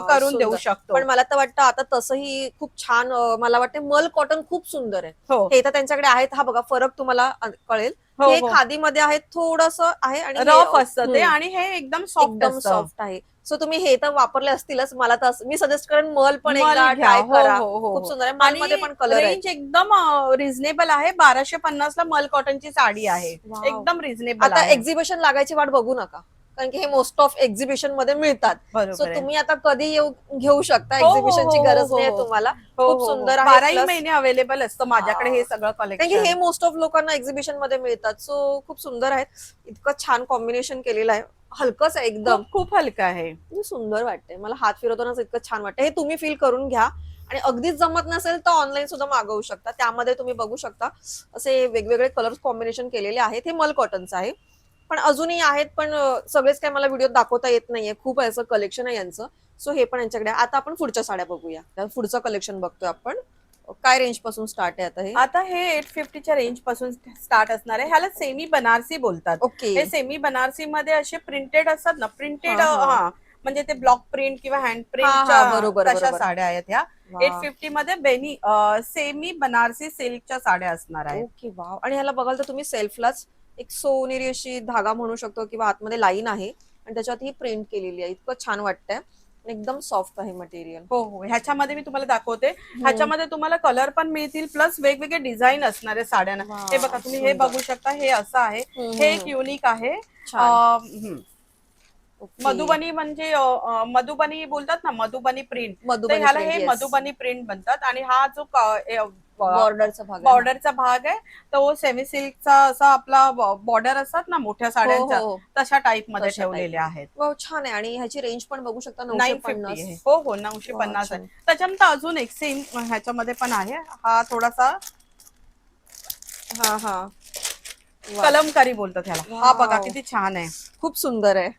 करून देऊ सुंदर. शकतो. पण मला तर वाटतं आता तसंही खूप छान, मला वाटतं मल कॉटन खूप सुंदर आहे. हो हे तर त्यांच्याकडे आहेत. हा बघा फरक तुम्हाला कळेल. हो हे हो, खादीमध्ये आहे, थोडस आहे, आणि हे रफ असतं ते आणि हे एकदम सॉफ्ट एकदम असतं. सॉफ्ट आहे. सो तुम्ही हे तर वापरले असतीलच. मला तर मी सजेस्ट करेन मल पण मल एकदा घ्या. ट्राय हो करा. हो हो खूप हो. सुंदर आहे. मल आणि मध्ये पण कलर आहेत. रेंज एकदम रिझनेबल आहे. 1250 ला मल कॉटनची साडी आहे. वाव. एकदम रिझनेबल आता आहे. एक्झिबिशन लागायची वाट बघू नका, कारण की हे मोस्ट ऑफ एक्झिबिशन मध्ये मिळतात. सो बरोबर आहे. तुम्ही आता कधी येऊ घेऊ शकता. हो हो हो एक्झिबिशनची हो गरज हो नाही हो तुम्हाला. हो खूप हो हो, सुंदर आहे. 12ही प्लस महिने अवेलेबल असतं माझ्याकडे हे सगळं कारण की हे कलेक्शन. मोस्ट ऑफ लोकांना एक्झिबिशन मध्ये मिळतात. सो खूप सुंदर आहेत. इतकं छान कॉम्बिनेशन केलेलं आहे. हलकच आहे एकदम. खूप खूप हलका आहे. किती सुंदर वाटतंय. मला हात फिरवतानाच इतकं छान वाटतं. हे तुम्ही फील करून घ्या. आणि अगदीच जमत नसेल तर ऑनलाईन सुद्धा मागवू शकता. त्यामध्ये तुम्ही बघू शकता असे वेगवेगळे कलर्स कॉम्बिनेशन केलेले आहेत. हे मल कॉटनचं आहे. पण अजूनही आहेत, पण सगळेच काय मला व्हिडिओ दाखवता येत नाहीये. खूप असं कलेक्शन आहे यांचं. सो हे पण यांच्याकडे आहे. आता आपण पुढच्या साड्या बघूया. पुढचं कलेक्शन बघतोय आपण. काय रेंज पासून स्टार्ट आहे आता हे? आता हे 850च्या रेंज पासून स्टार्ट असणार आहे. ह्याला सेमी बनारसी बोलतात. ओके. हे सेमी बनारसी मध्ये असे प्रिंटेड असतात ना, प्रिंटेड, हा, हा. हा म्हणजे ते ब्लॉक प्रिंट किंवा हँड हा, हा, प्रिंटच्या बरोबर, तशा बरोबर. साड्या आहेत ह्या. वा. 850 मध्ये सेमी बनारसी सिल्कच्या साड्या असणार आहेत. Okay, wow. आणि ह्याला बघाल तर तुम्ही सेल्फलाच एक सोनेरी अशी धागा म्हणू शकतो किंवा आतमध्ये लाईन आहे आणि त्याच्यात ही प्रिंट केलेली आहे. इतकं छान वाटतंय आणि एकदम सॉफ्ट आहे मटेरियल. हो हो, ह्याच्यामध्ये मी तुम्हाला दाखवते. ह्याच्यामध्ये तुम्हाला कलर पण मिळतील, प्लस वेगवेगळे डिझाईन असणार आहे साड्यांना. वा, हे बघा तुम्ही हे सुंदर. बघू शकता, हे असं आहे. हे एक युनिक आहे. छान. ओके. मधुबनी म्हणजे मधुबनी बोलतात ना, मधुबनी प्रिंट. तर मधुबनी ह्याला print, हे yes. मधुबनी प्रिंट म्हणतात. आणि हा जो बॉर्डरचा भाग आहे. बॉर्डरचा भाग आहे तो सेमी सिल्कचा असा आपला बॉर्डर असतात ना मोठ्या हो साड्यांच्या, हो. तशा टाईप मध्ये तशा ठेवलेले type. आहेत. वाव, छान आहे. आणि ह्याची रेंज पण बघू शकता 950 950. आहे. हो हो, 950 आहे. त्याच्यानंतर अजून एक सेम ह्याच्यामध्ये पण आहे. हा थोडासा हा हा. वा. कलमकारी बोलतात ह्याला. हा बघा वाव. किती छान आहे. खूप सुंदर आहे.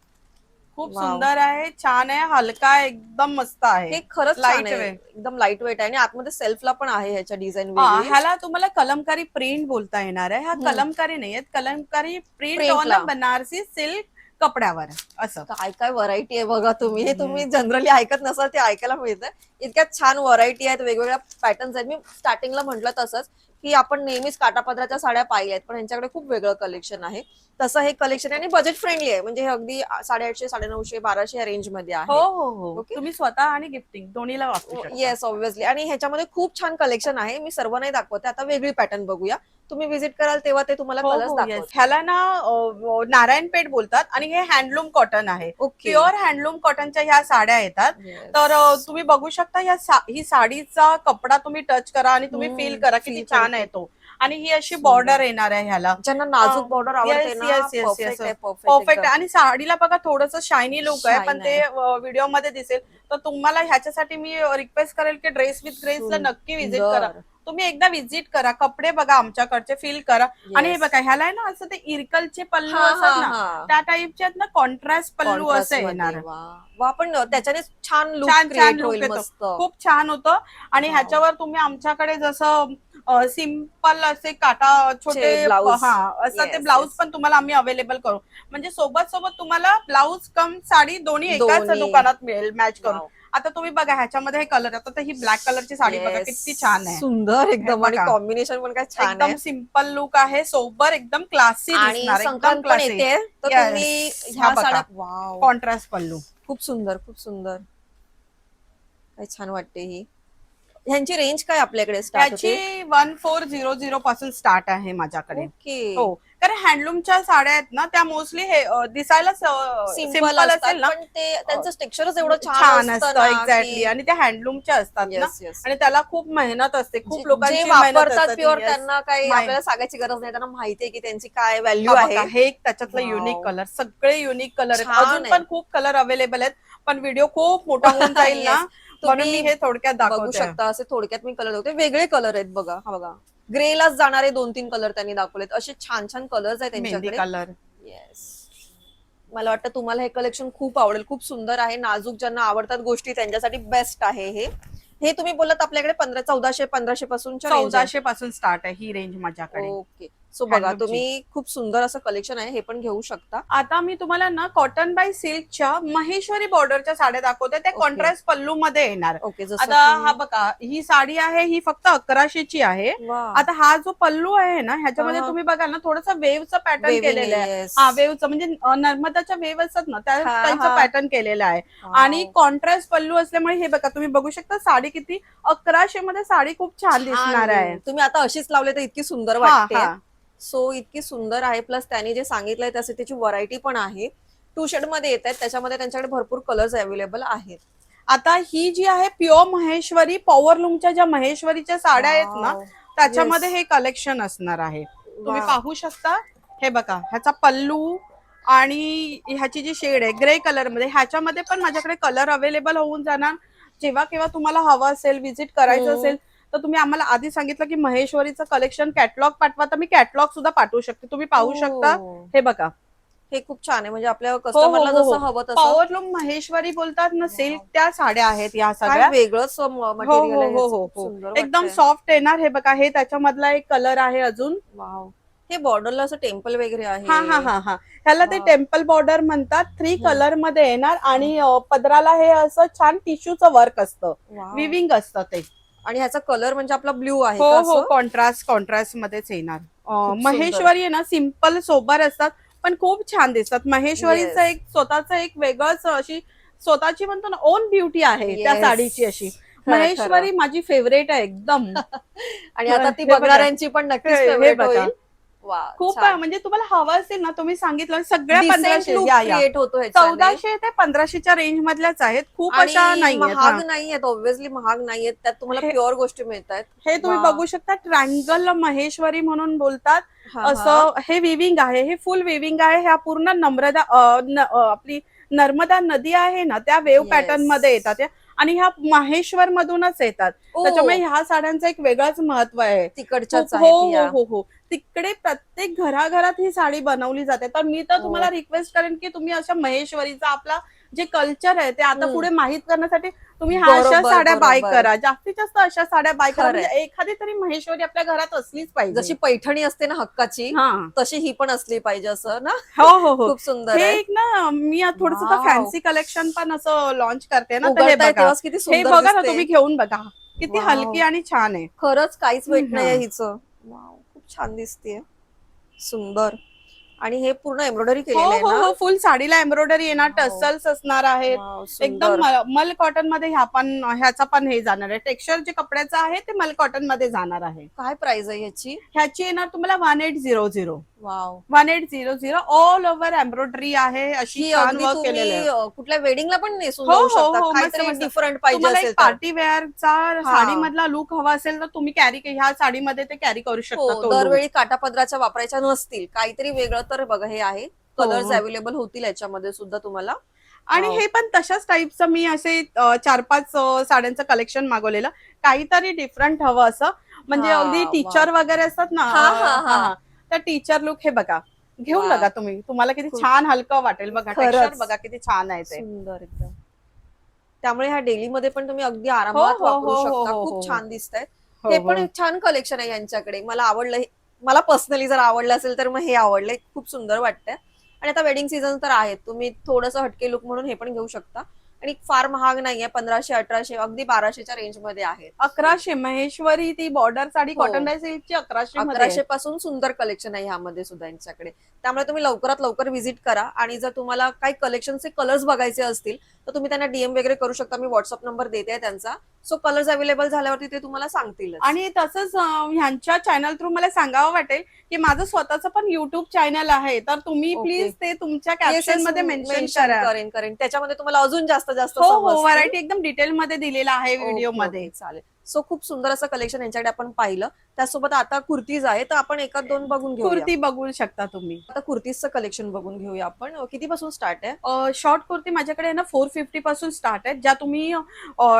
खूप वाव. सुंदर आहे, छान आहे, हलका आहे, एकदम मस्त आहे. हे खरंच छान लाईट आहे. वेट. एकदम लाईट वेट आहे आणि आतमध्ये सेल्फला पण आहे ह्याच्या डिझाईन वेगळी. ह्याला तुम्हाला कलमकारी प्रिंट बोलता येणार आहे. हा हम्म. कलमकारी नाहीये, कलमकारी प्रिंट Print ऑन ला. बनारसी सिल्क कपड्यावर असं. काय काय व्हरायटी आहे बघा तुम्ही. हे तुम्ही जनरली ऐकत नसाल ते ऐकायला मिळतं. इतक्यात छान व्हरायटी आहेत, वेगवेगळ्या पॅटर्न्स आहेत. मी स्टार्टिंगला म्हटलं तसंच की आपण नेहमीच काटापदराच्या साड्या पाहिल्या आहेत, पण यांच्याकडे खूप वेगळं कलेक्शन आहे. तसं हे कलेक्शन आहे आणि बजेट फ्रेंडली आहे. म्हणजे हे अगदी 850, 950, 1200 या रेंज मध्ये हो आहे. हो हो, ओके. तुम्ही स्वतः आणि गिफ्टिंग दोन्हीला वापरू शकता. Yes, obviously. आणि ह्याच्यामध्ये खूप छान कलेक्शन आहे. मी सर्व नाही दाखवते. आता वेगळी पॅटर्न बघूया. तुम्ही व्हिजिट कराल तेव्हा ते तुम्हाला हो कलर्स हो, येस. दाखवतात. ह्याला ना नारायणपेठ बोलतात आणि हे हँडलूम कॉटन आहे. ओके. प्युअर हँडलूम कॉटनच्या ह्या साड्या येतात. Yes. तर तुम्ही बघू शकता ही साडीचा कपडा तुम्ही टच करा आणि तुम्ही फील करा किती feel छान करतो. आहे तो. आणि ही अशी सुंदर. बॉर्डर येणार आहे ह्याला. ज्यांना नाजूक बॉर्डर आवडते ना, परफेक्ट आहे. परफेक्ट. आणि साडीला बघा थोडस शायनी लुक आहे, पण Shine ते आहे. व्हिडिओ मध्ये दिसेल. तर तुम्हाला ह्याच्यासाठी मी रिक्वेस्ट करेल की ड्रेस विथ ग्रेसला नक्की व्हिजिट करा. तुम्ही एकदा विजिट करा, कपडे बघा आमच्याकडचे, फील करा. आणि हे बघा ह्याला आहे ना असं ते इरकलचे पल्लू असतात ना त्या टाईपचे आहेत ना, कॉन्ट्रास्ट पल्लू असं येणार. वा पण त्याच्याने छान लुक छान छान क्रिएट लुक होईल, येतो, मस्त खूप छान होतं. आणि Wow. ह्याच्यावर तुम्ही आमच्याकडे जसं सिंपल असे काटा छोटे blouse. असं ते Yes, ब्लाऊज yes. पण तुम्हाला आम्ही अवेलेबल करू. म्हणजे सोबत सोबत तुम्हाला ब्लाऊज कम साडी दोन्ही एकाच दोन्ही. दुकानात मिळेल मॅच करून. Wow. आता तुम्ही बघा ह्याच्यामध्ये हे कलर, आता तर ही ब्लॅक कलरची साडी बघा Yes. किती छान आहे, सुंदर एकदम, आणि बघा. कॉम्बिनेशन पण काय छान एकदम आहे. सिंपल लुक आहे, सोबर, एकदम क्लासी आणि दिसणार, एकदम संक्रांत पण क्लासी. येते, तर तुम्ही ह्या साड्या, वाव कॉन्ट्रास्ट पल्लू, खूप सुंदर, खूप सुंदर, काय छान वाटते ही. ह्यांची रेंज काय आपल्याकडे स्टार्ट होते? त्याची 1400 पासून स्टार्ट आहे माझ्याकडे. ओके. हो, कारण हँडलूमच्या साड्या आहेत ना त्या मोस्टली हे दिसायला सिंपल असेल ना, पण ते त्यांचं टेक्स्चरच एवढं छान असतं असतं. ना, एक्झॅक्टली. की आणि त्या हँडलूमच्या असतात ना, येस येस, आणि त्याला खूप मेहनत असते, खूप जे लोकांची मेहनत वापरतात असते. Pure, Yes. त्यांना काही माहित- आपल्याला सांगायची गरज नाही, त्यांना माहितीये की त्यांची काय व्हॅल्यू हा आहे. बघा, हे एक त्याच्यातलं Wow. युनिक कलर, सगळे युनिक कलर आहेत. छान अजून आहे. पण खूप कलर अवेलेबल आहेत, पण व्हिडिओ खूप मोठा होऊन जाईल ना, म्हणून मी हे थोडक्यात बघू दाखवते. शकता, असे थोडक्यात मी कलर दाखवते. वेगळे कलर आहेत बघा, हा बघा, ग्रेलाच जाणारे 2-3 कलर त्यांनी दाखवलेत. असे छान छान कलर्स आहेत मेहंदी त्यांच्याकडे. कलर. येस, मला वाटतं तुम्हाला हे कलेक्शन खूप आवडेल. खूप सुंदर आहे, नाजूक, ज्यांना आवडतात गोष्टी त्यांच्यासाठी बेस्ट आहे हे. हे तुम्ही बोलत आपल्याकडे 1400-1500 पासूनच्या रेंज आहे. 1400 पासून स्टार्ट आहे ही रेंज माझ्याकडे. ओके. सो बघा, Handloom ची. तुम्ही खूप सुंदर असं कलेक्शन आहे, हे पण घेऊ शकता. आता मी तुम्हाला ना कॉटन बाय सिल्कच्या महेश्वरी बॉर्डरच्या साड्या दाखवते, त्या Okay. कॉन्ट्रास्ट पल्लू मध्ये येणार. ओके, जसं आता हा बघा, ही साडी आहे, ही फक्त 1100ची आहे. वा, आता हा जो पल्लू आहे ना, ह्याच्यामध्ये हा. तुम्ही बघाल ना, थोडंसं वेवचं पॅटर्न Waving केलेलं आहे. आहे, yes. हा, वेवचं म्हणजे नर्मदाच्या वेव असतात ना, त्या हा, टाईपचं हा. पॅटर्न केलेलं आहे. Wow. आणि कॉन्ट्रास्ट पल्लू असल्यामुळे हे बघा, तुम्ही बघू शकता साडी किती 1100 मध्ये साडी खूप छान दिसणार आहे. तुम्ही आता अशीच लावले तर इतकी सुंदर हा, वाटते. हा. सो इतकी सुंदर आहे, प्लस त्यांनी जे सांगितलंय तसे त्याची व्हरायटी पण आहे. 2 शेड मध्ये येत आहेत, त्याच्यामध्ये त्यांच्याकडे भरपूर कलर्स अवेलेबल आहेत. आता ही जी आहे प्युअर महेश्वरी पॉवरलूमच्या ज्या महेश्वरीच्या साड्या आहेत ना, Wow. त्याच्यामध्ये Yes. हे कलेक्शन असणार आहे. तुम्ही Wow. पाहू शकता, हे बघा, ह्याचा पल्लू आणि ह्याची जी शेड आहे ग्रे कलर मध्ये, ह्याच्यामध्ये पण माझ्याकडे कलर अवेलेबल होऊन जाणार. जेव्हा केव्हा तुम्हाला हवं असेल, विजिट करायचं असेल, तर तुम्ही आम्हाला आधी सांगितलं की महेश्वरीचं कलेक्शन कॅटलॉग पाठवा, तर मी कॅटलॉग सुद्धा पाठवू शकते. तुम्ही पाहू शकता, Oh. हे बघा. हे खूप छान आहे, म्हणजे आपल्या हो कस्टमरला हो जसं हो, हवं तसं. पॉवरलूम महेश्वरी बोलतात ना, सिल्क त्या साड्या आहेत या काय सगळ्या. वेगळंच हो मटेरियल हो आहे, हो ह्याचं हो खूप हो, सुंदर एकदम वाटतंय. सॉफ्ट येणार. हे बघा, हे त्याच्यामधला एक कलर आहे अजून. वाव, हे बॉर्डरला असं टेम्पल वगैरे आहे. हा हा हा हा, ह्याला ते Wow. टेम्पल बॉर्डर म्हणतात. 3 हम्म. कलर मध्ये येणार. आणि पदराला हे असं छान टिश्यूचं वर्क असतं, वाव. विविंग असतं ते. आणि ह्याचा कलर म्हणजे आपला ब्ल्यू आहे हो का हो, असं? कॉन्ट्रास्ट मध्येच येणार. सुंदर. महेश्वरी आहे ना, सिंपल सोबर असतात पण खूप छान दिसतात. महेश्वरीचं Yes. एक स्वतःच एक वेगळंच अशी स्वतःची म्हणतो ना ओन ब्युटी आहे त्या Yes. साडीची अशी. खरं, महेश्वरी माझी फेवरेट आहे एकदम. आणि आता ती हे बघा. बघणाऱ्यांची पण नक्कीच हे फेवरेट बघा. होईल. वा, खूप छान. म्हणजे तुम्हाला हवं असेल ना, तुम्ही सांगितलं सगळ्या Decent 1500 look या या create होतो ह्याच्याने. 1400 ते 1500च्या रेंज मधल्याच आहेत, खूप अशा आणि नाही महाग नाहीयेत, ऑब्व्हियसली महाग नाहीयेत, त्यात तुम्हाला हे- प्युअर गोष्टी मिळतात. हे तुम्ही वा. बघू शकता, ट्रँगल महेश्वरी म्हणून बोलतात. हा, हा. असं हे विविंग आहे, हे फुल विविंग आहे. ह्या पूर्ण आपली नर्मदा नदी आहे ना, त्या वेव Yes. पॅटर्न मध्ये येतात त्या. आणि ह्या माहेश्वर मधूनच येतात. ओ, त्याच्यामुळे ह्या साड्यांचं एक वेगळंच महत्व आहे. तिकडच्याच हो आहेत हो या. हो हो, तिकडे प्रत्येक घराघरात ही साडी बनवली जाते. तर मी तर हो. तुम्हाला रिक्वेस्ट करेन की तुम्ही अशा महेश्वरीचा आपला जे कल्चर आहे ते आता हम्म. पुढे माहित करण्यासाठी तुम्ही ह्या अशा बरोबर, साड्या बाय बरोबर. करा. जास्तीत जास्त अशा साड्या बाय करा, खरंय. म्हणजे एखादी तरी महेश्वरी आपल्या घरात असलीच पाहिजे. जशी पैठणी असते ना हक्काची, हा, तशी ही पण असली पाहिजे, असं ना. हो हो हो. खूप सुंदर हे आहे. एक ना, मी थोडस Wow. फॅन्सी कलेक्शन पण असं लॉन्च करते ना, तर हे उघडताय बघा, तेव्हाच किती हे सुंदर बघा ना, दिसते. तुम्ही घेऊन बघा किती Wow. हलकी आणि छान आहे. खरंच काहीच वेट नाही हा. हिचं. वाव, खूप छान दिसतेय, सुंदर. आणि हे पूर्ण एम्ब्रॉयडरी हो केलेलं आहे हो ना. हो, फुल साडीला एम्ब्रॉयडरी येणार, Wow. टसल्स असणार आहेत. वाव, एकदम सुंदर. मल कॉटन मध्ये ह्याचा पण हे जाणार आहे. टेक्स्चर जे कपड्याचं आहे ते मल कॉटन मध्ये जाणार आहे. काय प्राइस आहे ह्याची? ह्याची येणार तुम्हाला 1800. वाव, 1800 ऑल ओव्हर एम्ब्रॉयडरी आहे, अशी ही छान अगदी वर्क तुम्ही केलेलं आहे. कुठल्या वेडिंगला पण नेसून हो जाऊ हो शकता, हो, मस्त काहीतरी मस्त. डिफरंट पाहिजे तुम्हाला असेल एक तर. पार्टी वेअरचा हा. साडीमधला लुक हवा असेल तर तुम्ही ह्या साडीमध्ये ते कॅरी करू शकता हो, तो look. दरवेळी काटापदराच्या वापरायच्या नसतील, काहीतरी वेगळं, तर बघा हे आहे. कलर्स हो. अवेलेबल होतील याच्यामध्ये सुद्धा तुम्हाला. आणि Wow. हे पण तशाच टाईपचं मी असे 4-5 साड्यांचं कलेक्शन मागवलेलं, काहीतरी डिफरंट हवं असं. म्हणजे हा, अगदी वा. टीचर वगैरे असतात ना, हा, हा, हा. त्या टीचर लुक हे बघा, घेऊन वा. बघा तुम्ही, तुम्हाला किती खूप छान हलकं वाटेल बघा, टेक्स्चर खरंच बघा किती छान आहे ते. सुंदर एकदम. त्यामुळे ह्या डेली मध्ये पण तुम्ही अगदी हो आरामात हो वापरू हो हो शकता. हो खूप हो छान दिसतायत. हो हे हो पण एक छान कलेक्शन आहे यांच्याकडे. मला आवडलं हे. मला पर्सनली जर आवडलं असेल तर मग हे आवडलंय. खूप सुंदर वाटतंय. आणि आता वेडिंग सीझन तर आहे. तुम्ही थोडंसं हटके लुक म्हणून हे पण घेऊ शकता. आणि फार महाग नाहीये. 1500, 1800 अगदी 1200च्या रेंज मध्ये आहेत. 1100 महेश्वरी ती बॉर्डर साडी हो. कॉटन डाय सिल्कची 1100 मध्ये आहे. 1100 पासून सुंदर कलेक्शन आहे ह्यामध्ये सुद्धा यांच्याकडे. त्यामुळे तुम्ही लवकरात लवकर व्हिजिट करा आणि जर तुम्हाला काही कलेक्शनचे कलर्स बघायचे असतील तर तुम्ही त्यांना डीएम वगैरे करू शकता. मी व्हॉट्सअप नंबर देते त्यांचा. सो कलर्स अवेलेबल झाल्यावरती ते तुम्हाला सांगतीलच. आणि तसंच ह्यांच्या चॅनल थ्रू मला सांगावं वाटेल की माझं स्वतःचं पण युट्यूब चॅनल आहे, तर तुम्ही ओके. प्लीज ते तुमच्या येस कॅप्शन येस मध्ये मेन्शन मेन्शन करा. करेन करेन. त्याच्यामध्ये तुम्हाला अजून जास्त जास्त हो हो, समजतील. व्हरायटी एकदम डिटेल मध्ये दिलेला आहे व्हिडिओ ओके मध्ये. ओके चालेल. सो खूप सुंदर असं कलेक्शन यांच्याकडे आपण पाहिलं. त्यासोबत आता कुर्तीज आहे तर आपण एखाद दोन बघून घेऊया. कुर्ती बघू शकता तुम्ही. आता कुर्तीजचं कलेक्शन बघून घेऊया आपण. कितीपासून स्टार्ट आहे? शॉर्ट कुर्ती माझ्याकडे आहे ना 450 पासून स्टार्ट आहेत, ज्या तुम्ही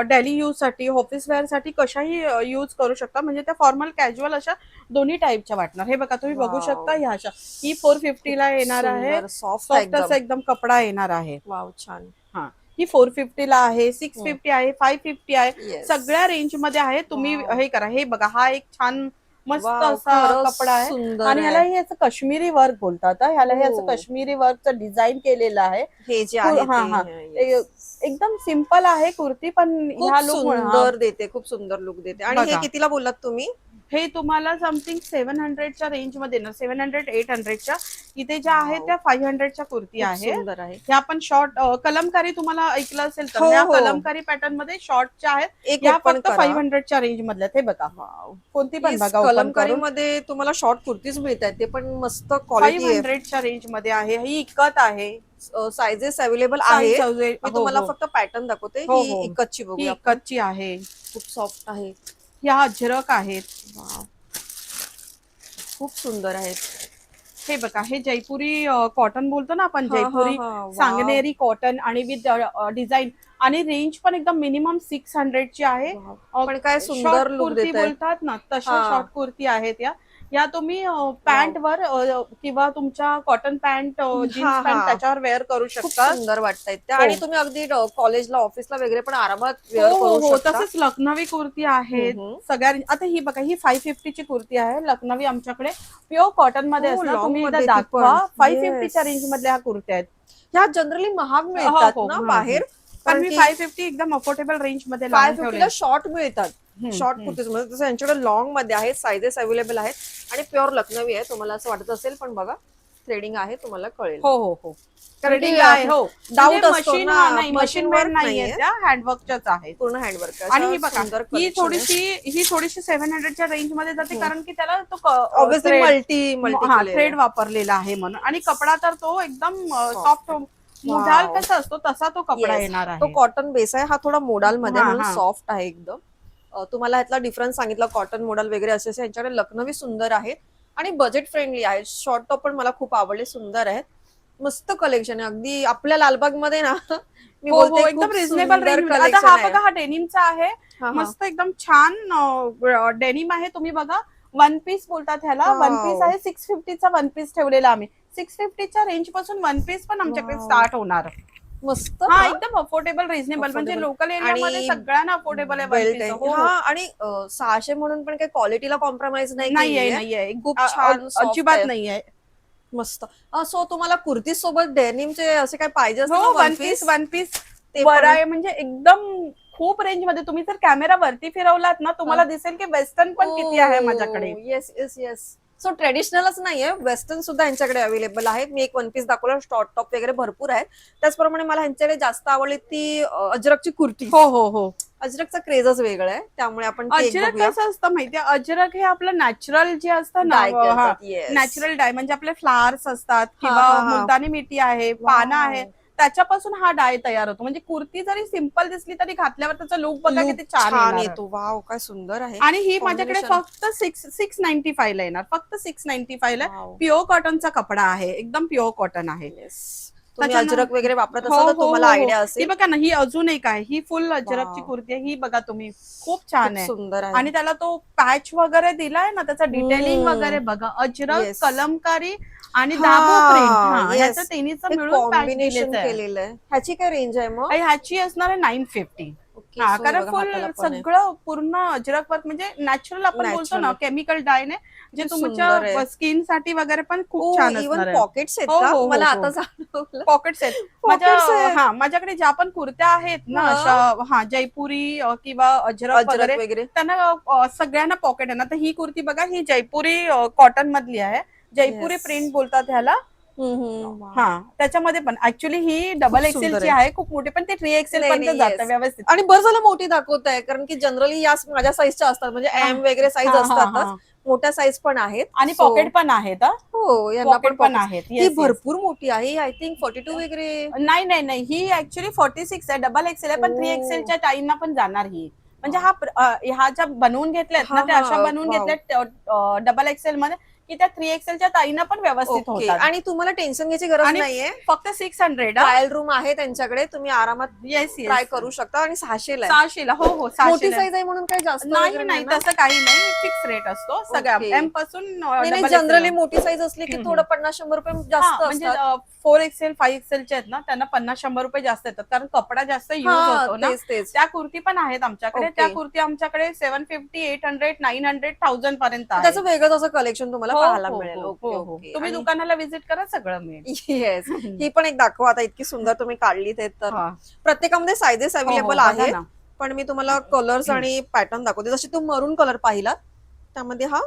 डेली यूज साठी, ऑफिस वेअर साठी कशाही यूज करू शकता. म्हणजे त्या फॉर्मल कॅज्युअल अशा दोन्ही टाईपच्या वाटणार. हे बघा तुम्ही बघू वाव. शकता ह्या अशा. ही 450 ला येणार आहे. सुंदर सॉफ्ट सॉफ्ट एकदम. असा एकदम कपडा येणार आहे. वाव छान. हा, ही 450 ला आहे, 650 आहे, 550 आहे. येस. सगळ्या रेंज मध्ये आहे. तुम्ही वाव. हे करा, हे बघा, हा एक छान मस्त वाव असा खरंच कपडा आहे. सुंदर आणि ह्याला आहे. हे असं काश्मीरी वर्क बोलतात हा. ह्याला हे असं हो. काश्मीरी वर्कचं डिझाईन केलेलं आहे. हे जे आहे हा हा, ते yes. एकदम सिंपल आहे कुर्ती, पण खूप ह्या लुक सुंदर देते, खूप सुंदर लुक देते. आणि हे बघा, कितीला बोललात तुम्ही? हे तुम्हाला समथिंग 700च्या रेंज मध्ये ना, 700 800च्या. इथे ज्या आहेत वाव. त्या 500च्या कुर्ती खूप आहे. सुंदर आहे. ह्या पण शॉर्ट कलमकारी तुम्हाला ऐकलं असेल तर, हो, ह्या हो. कलमकारी पॅटर्न मध्ये शॉर्टच्या आहेत. एक ह्या ओपन फक्त करा. 500च्या रेंज मधल्या. हे बघा, वाव. कोणती पण येस, बघा ओपन कलमकारी करून. मध्ये तुम्हाला शॉर्ट कुर्तीज मिळतात. ते पण मस्त क्वालिटी आहे. 500च्या रेंज मध्ये आहे. ही इकत आहे. साइजेस अवेलेबल साईज आहे. अवेलेबल. मी हो तुम्हाला हो फक्त पॅटर्न दाखवते. हो ही हो, इकतची ही बघूया आपण. इकतची आहे. खूप सॉफ्ट आहे. ह्या अजरक आहेत. वाव. खूप सुंदर आहेत. हे बघा, हे जयपुरी कॉटन बोलतो ना आपण, हा हा जयपुरी हा. वाव. सांगनेरी कॉटन आणि विथ डिझाईन. आणि रेंज पण एकदम मिनिमम 600ची आहे. वाव. पण काय शॉर्ट सुंदर लुक कुर्ती देत आहेत. बोलतात ना, तशा हा. शॉर्ट कुर्ती आहेत या. या तुम्ही पॅन्ट वर किंवा तुमच्या कॉटन पॅन्ट, हा जीन्स हा. पॅन्ट त्याच्यावर वेअर करू खूप शकता. सुंदर वाटतायत त्या. हो आणि तुम्ही अगदी कॉलेजला ऑफिसला वगैरे पण आरामात हो वेअर हो करू हो, शकता. तसेच लखनवी कुर्ती आहेत हम्म. सगळ्या. आता ही बघा, ही 550ची कुर्ती आहे लखनवी आमच्याकडे. प्युअर कॉटन मध्ये हो असणार. लॉंग तुम्ही एकदा मध्ये ती दाखवा. पण. 550च्या येस. रेंज मधल्या ह्या कुर्त्या आहेत. ह्या जनरली महाग हो मिळतात हो, ना बाहेर. पण कारण मी की 550 एकदम अफोर्डेबल रेंज मध्ये लावून 550 ठेवले. ला शॉर्ट मिळतात. शॉर्ट कुर्तीज मध्ये तसं यांच्याकडे लॉंग मध्ये आहेत. साइजेस अवेलेबल आहेत. आणि प्युअर लखनवी आहे. तुम्हाला असं वाटत असेल पण बघा, थ्रेडिंग आहे, तुम्हाला कळेल. हो हो हो, कारण Threading की आहे. हो, डाऊट असतो मशीन ना, नाही, मशीन मशीन मेड वर्क नाहीये, नाहीये, त्या हँडवर्कच्याच आहेत. पूर्ण हँडवर्क. आणि ही बघा, ही थोडीशी 700च्या रेंज मध्ये जाते, कारण की त्याला तो ऑब्विसली मल्टी थ्रेड वापरलेला आहे म्हणून. आणि कपडा तर तो एकदम सॉफ्ट, मुजाल कसा असतो तसा तो कपडा येणार तो आहे. कॉटन बेस आहे. हा थोडा मोडाल मध्ये हा, म्हणून हा. सॉफ्ट आहे एकदम. तुम्हाला ह्यातला डिफरन्स सांगितला, कॉटन मोडाल वगैरे असे यांच्याकडे लखनवी सुंदर आहेत. आणि बजेट फ्रेंडली आहे. शॉर्ट टॉप पण मला खूप आवडले, सुंदर आहेत. मस्त कलेक्शन आहे. अगदी आपल्या लालबाग मध्ये ना मी हो बोलते हो, एकदम रिझनेबल रेंज. आता कलेक्शन हा आहे. बघा, हा डेनिमचा आहे. हा, हा. मस्त एकदम छान डेनिम आहे. तुम्ही बघा, वन पीस बोलतात ह्याला. One piece wow. आहे. 650चा वन पीस ठेवलेला आम्ही. 650च्या रेंज पासून वन पीस पण आमच्याकडे वाव. स्टार्ट होणार. मस्त. हा, हा. एकदम अफोर्डेबल, रिझनेबल. म्हणजे Affordable. लोकल एरियामध्ये आणि सगळ्यांना अफोर्डेबल आहे वन बेल्ट पीस. आहे. हो हा. हो, आणि 600 म्हणून पण काही क्वालिटीला कॉम्प्रोमाइज नाही नाहीये केलीये. नाहीये, खूप छान सॉफ्ट अजिबात आहे. नाहीये. मस्त. सो तुम्हाला कुर्ती सोबत डेनिमचे असे काही पाहिजे असतील हो, वन पीस वन पीस ते बरं पण आहे. म्हणजे एकदम खूप रेंज मध्ये. तुम्ही जर कॅमेरा वरती फिरवलात ना, तुम्हाला दिसेल की वेस्टर्न पण किती आहे माझ्याकडे. Yes yes yes. सो ट्रेडिशनलच नाहीये, वेस्टर्न सुद्धा यांच्याकडे अवेलेबल आहे. मी एक वन पीस दाखवला. शॉर्ट टॉप वगैरे भरपूर आहेत. त्याचप्रमाणे मला ह्यांच्याकडे जास्त आवडली ती अजरकची कुर्ती. हो हो हो, अजरकचा क्रेजच वेगळा आहे. त्यामुळे आपण ते एक अजरक बघूया. कसं असतं माहितीये, अजरक हे आपलं नॅचरल जे असतं ना, डाय करतात. येस. Natural dye. म्हणजे आपले फ्लावर्स असतात हा, किंवा हा, हा. मुलतानी मिठी आहे, पानं वाव. आहे, त्याच्यापासून हा डाय तयार होतो. म्हणजे कुर्ती जरी सिंपल दिसली तरी घातल्यावर त्याचा लुक बघा लुक किती छान छान येणार. येतो. वाव, काय सुंदर आहे. आणि ही माझ्याकडे Combination. फक्त 695 ला येणार. फक्त 695 ला. वाव. प्युअर कॉटनचा कपडा आहे, एकदम प्युअर कॉटन आहे. येस. तुम्ही त्याच्यानं- अजरक वगैरे वापरत हो, असाल तर हो, तुम्हाला हो, हो. आयडिया ही असेल. बघा ना, ही अजून एक आहे, ही फुल अजरकची वाव. कुर्ती आहे, ही बघा तुम्ही, खूप छान खूप आहे. सुंदर आहे. आणि त्याला तो पॅच वगैरे दिलाय ना, त्याचा डिटेलिंग वगैरे बघा, अजरक, येस. कलमकारी आणि दाबू प्रिंट, हा, हा ह्याचं येस. तिन्हीचं हे मिळून पॅच कॉम्बिनेशन दिलेलं आहे. केलेलं आहे. ह्याची काय रेंज आहे मग? आणि ह्याची असणार आहे 950. ओके, हा, सो हे कारण बघा फुल हाताला पण आहे. सगळं पूर्ण अजरक वर्क म्हणजे नॅचरल आपण बोलतो नॅचरल ना, आहे. केमिकल डाय ने जे किती सुंदर आहे. तुमच्या स्किन साठी वगैरे पण ओ, खूप छान इवन असणार आहे. पॉकेट्स आहेत हो का? हो हो मला हो, आता जाणवलं. पॉकेट्स आहेत माझ्या. पॉकेट्स आहेत. हा, माझ्याकडे ज्या पण कुर्त्या आहेत ना हा. अशा, हा जयपुरी किंवा अजरक अजरक वगैरे, वगैरे. त्यांना सगळ्यांना पॉकेट आहे ना. तर ही कुर्ती बघा, ही जयपुरी कॉटन मधली आहे, जयपुरी येस. प्रिंट बोलतात ह्याला. हा, वाव. त्याच्यामध्ये पण ऍक्च्युली ही खूप डबल एक्सेल सुंदर ची आहे. आहे, खूप मोठी, पण ती 3XL नाही पर्यंत नाही, जातं येस. व्यवस्थित. आणि बरं झालं मोठी दाखवत आहे, कारण की जनरली या माझ्या साईजच्या असतात, म्हणजे हा एम वगैरे साईज हा हा असतातच. हा. मोठ्या साईज पण आहेत. आणि सो पॉकेट पण आहेत. हो, यांना पण पॉकेट पण पॉकेट्स. आहेत, ही येस येस. भरपूर मोठी आहे, आय थिंक 42 वगैरे. नाही नाही नाही, ही ऍक्च्युली 46 आहे, डबल एक्सेल आहे, पण 3XL ओ. च्या टाईमना पण जाणार ही. म्हणजे वाव. ह्या ज्या बनवून घेतल्यात ना, हा त्या हा. अशा बनवून वाव. घेतल्यात डबल एक्सेल मध्ये, की त्या 3XL च्या ताईना पण व्यवस्थित ओके. होतात. आणि तुम्हाला टेन्शन घ्यायची गरज आणि नाहीये. फक्त 600. ट्रायल रूम आहे त्यांच्याकडे, तुम्ही आरामात येस ट्राय येस. करू शकता. आणि 600 ला आहे. 600ला, हो हो, मोठी 600ला. साईज आहे म्हणून काही जास्त नाही वगैरे नाही नाही, ना? तसं काही नाही, फिक्स रेट असतो सगळ्या ओके. एम पासून नाही नाही, डबल एक्सेल. जनरली मोठी साईज असली की थोडं 50-100 रुपये हा, जास्त म्हणजे असतात. 4XL 5XL चे आहेत ना, त्यांना 50-100 रुपये जास्त येतात, कारण कपडा जास्त युज हा, होतो ना. तेच तेच. त्या कुर्ती पण आहेत आमच्याकडे, त्या ओके. कुर्ती आमच्याकडे 750, 800, 900, 1000 पर्यंत तर आहे. त्याचं वेगळंच असं कलेक्शन तुम्हाला हो पाहायला हो मिळेल. हो ओके हो हो, ओके. तुम्ही आणि दुकानाला व्हिजिट करा, सगळं मिळेल. येस, ही पण एक दाखवा आता, इतकी सुंदर तुम्ही काढली ते तर. हा, प्रत्येकामध्ये सायझेस हो हो, अवेलेबल बघा आहेत. ना. पण मी तुम्हाला कलर्स आणि पॅटर्न दाखवते. जशी तुम्ही मरून कलर पाहिलात, त्यामध्ये हा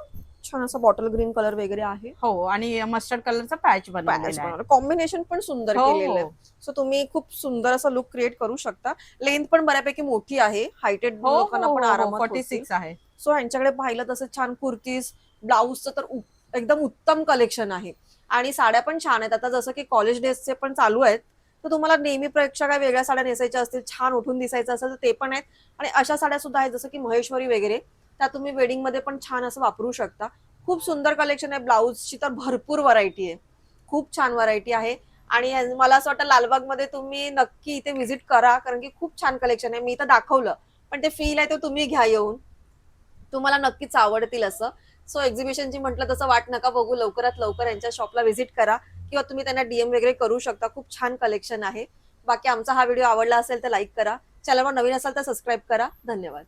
छान असा बॉटल ग्रीन कलर वगैरे आहे. हो, आणि मस्टर्ड कलरचा पॅच पॅच बनवलेला आहे. बनवलं, कॉम्बिनेशन पण सुंदर हो केलेलं हो आहे. सो तुम्ही खूप सुंदर असा लुक क्रिएट करू शकता. लेंथ पण बऱ्यापैकी मोठी आहे, हायटेड हो लोकांना हो पण हो हो, आरामात होतील. 46 आहे. सो ह्यांच्याकडे पाहिलं तसं छान कुर्तीज, ब्लाऊजचं तर एकदम उत्तम कलेक्शन आहे. आणि साड्या पण छान आहेत. आता जसं की कॉलेज डेजचे पण चालू आहेत, तर तुम्हाला नेहमीपेक्षा काय वेगळ्या साड्या नेसायच्या असतील, छान उठून दिसायचं असेल तर ते पण आहेत. आणि अशा साड्या सुद्धा आहेत, जसं की महेश्वरी वगैरे, त्या तुम्ही वेडिंग मध्ये पण छान असं वापरू शकता. खूप सुंदर कलेक्शन आहे. ब्लाऊजची तर भरपूर व्हरायटी आहे, खूप छान व्हरायटी आहे. आणि मला असं वाटतं लालबागमध्ये तुम्ही नक्की इथे व्हिजिट करा, कारण की खूप छान कलेक्शन आहे. मी तर दाखवलं, पण ते फील आहे ते तुम्ही घ्या येऊन, तुम्हाला नक्कीच आवडतील असं. सो एक्झिबिशनची म्हटलं तसं वाट नका बघू, लवकरात लवकर यांच्या शॉपला व्हिजिट करा, किंवा तुम्ही त्यांना DM वगैरे करू शकता. खूप छान कलेक्शन आहे. बाकी आमचा हा व्हिडिओ आवडला असेल तर लाईक करा, चॅनलवर नवीन असाल तर सबस्क्राईब करा. धन्यवाद.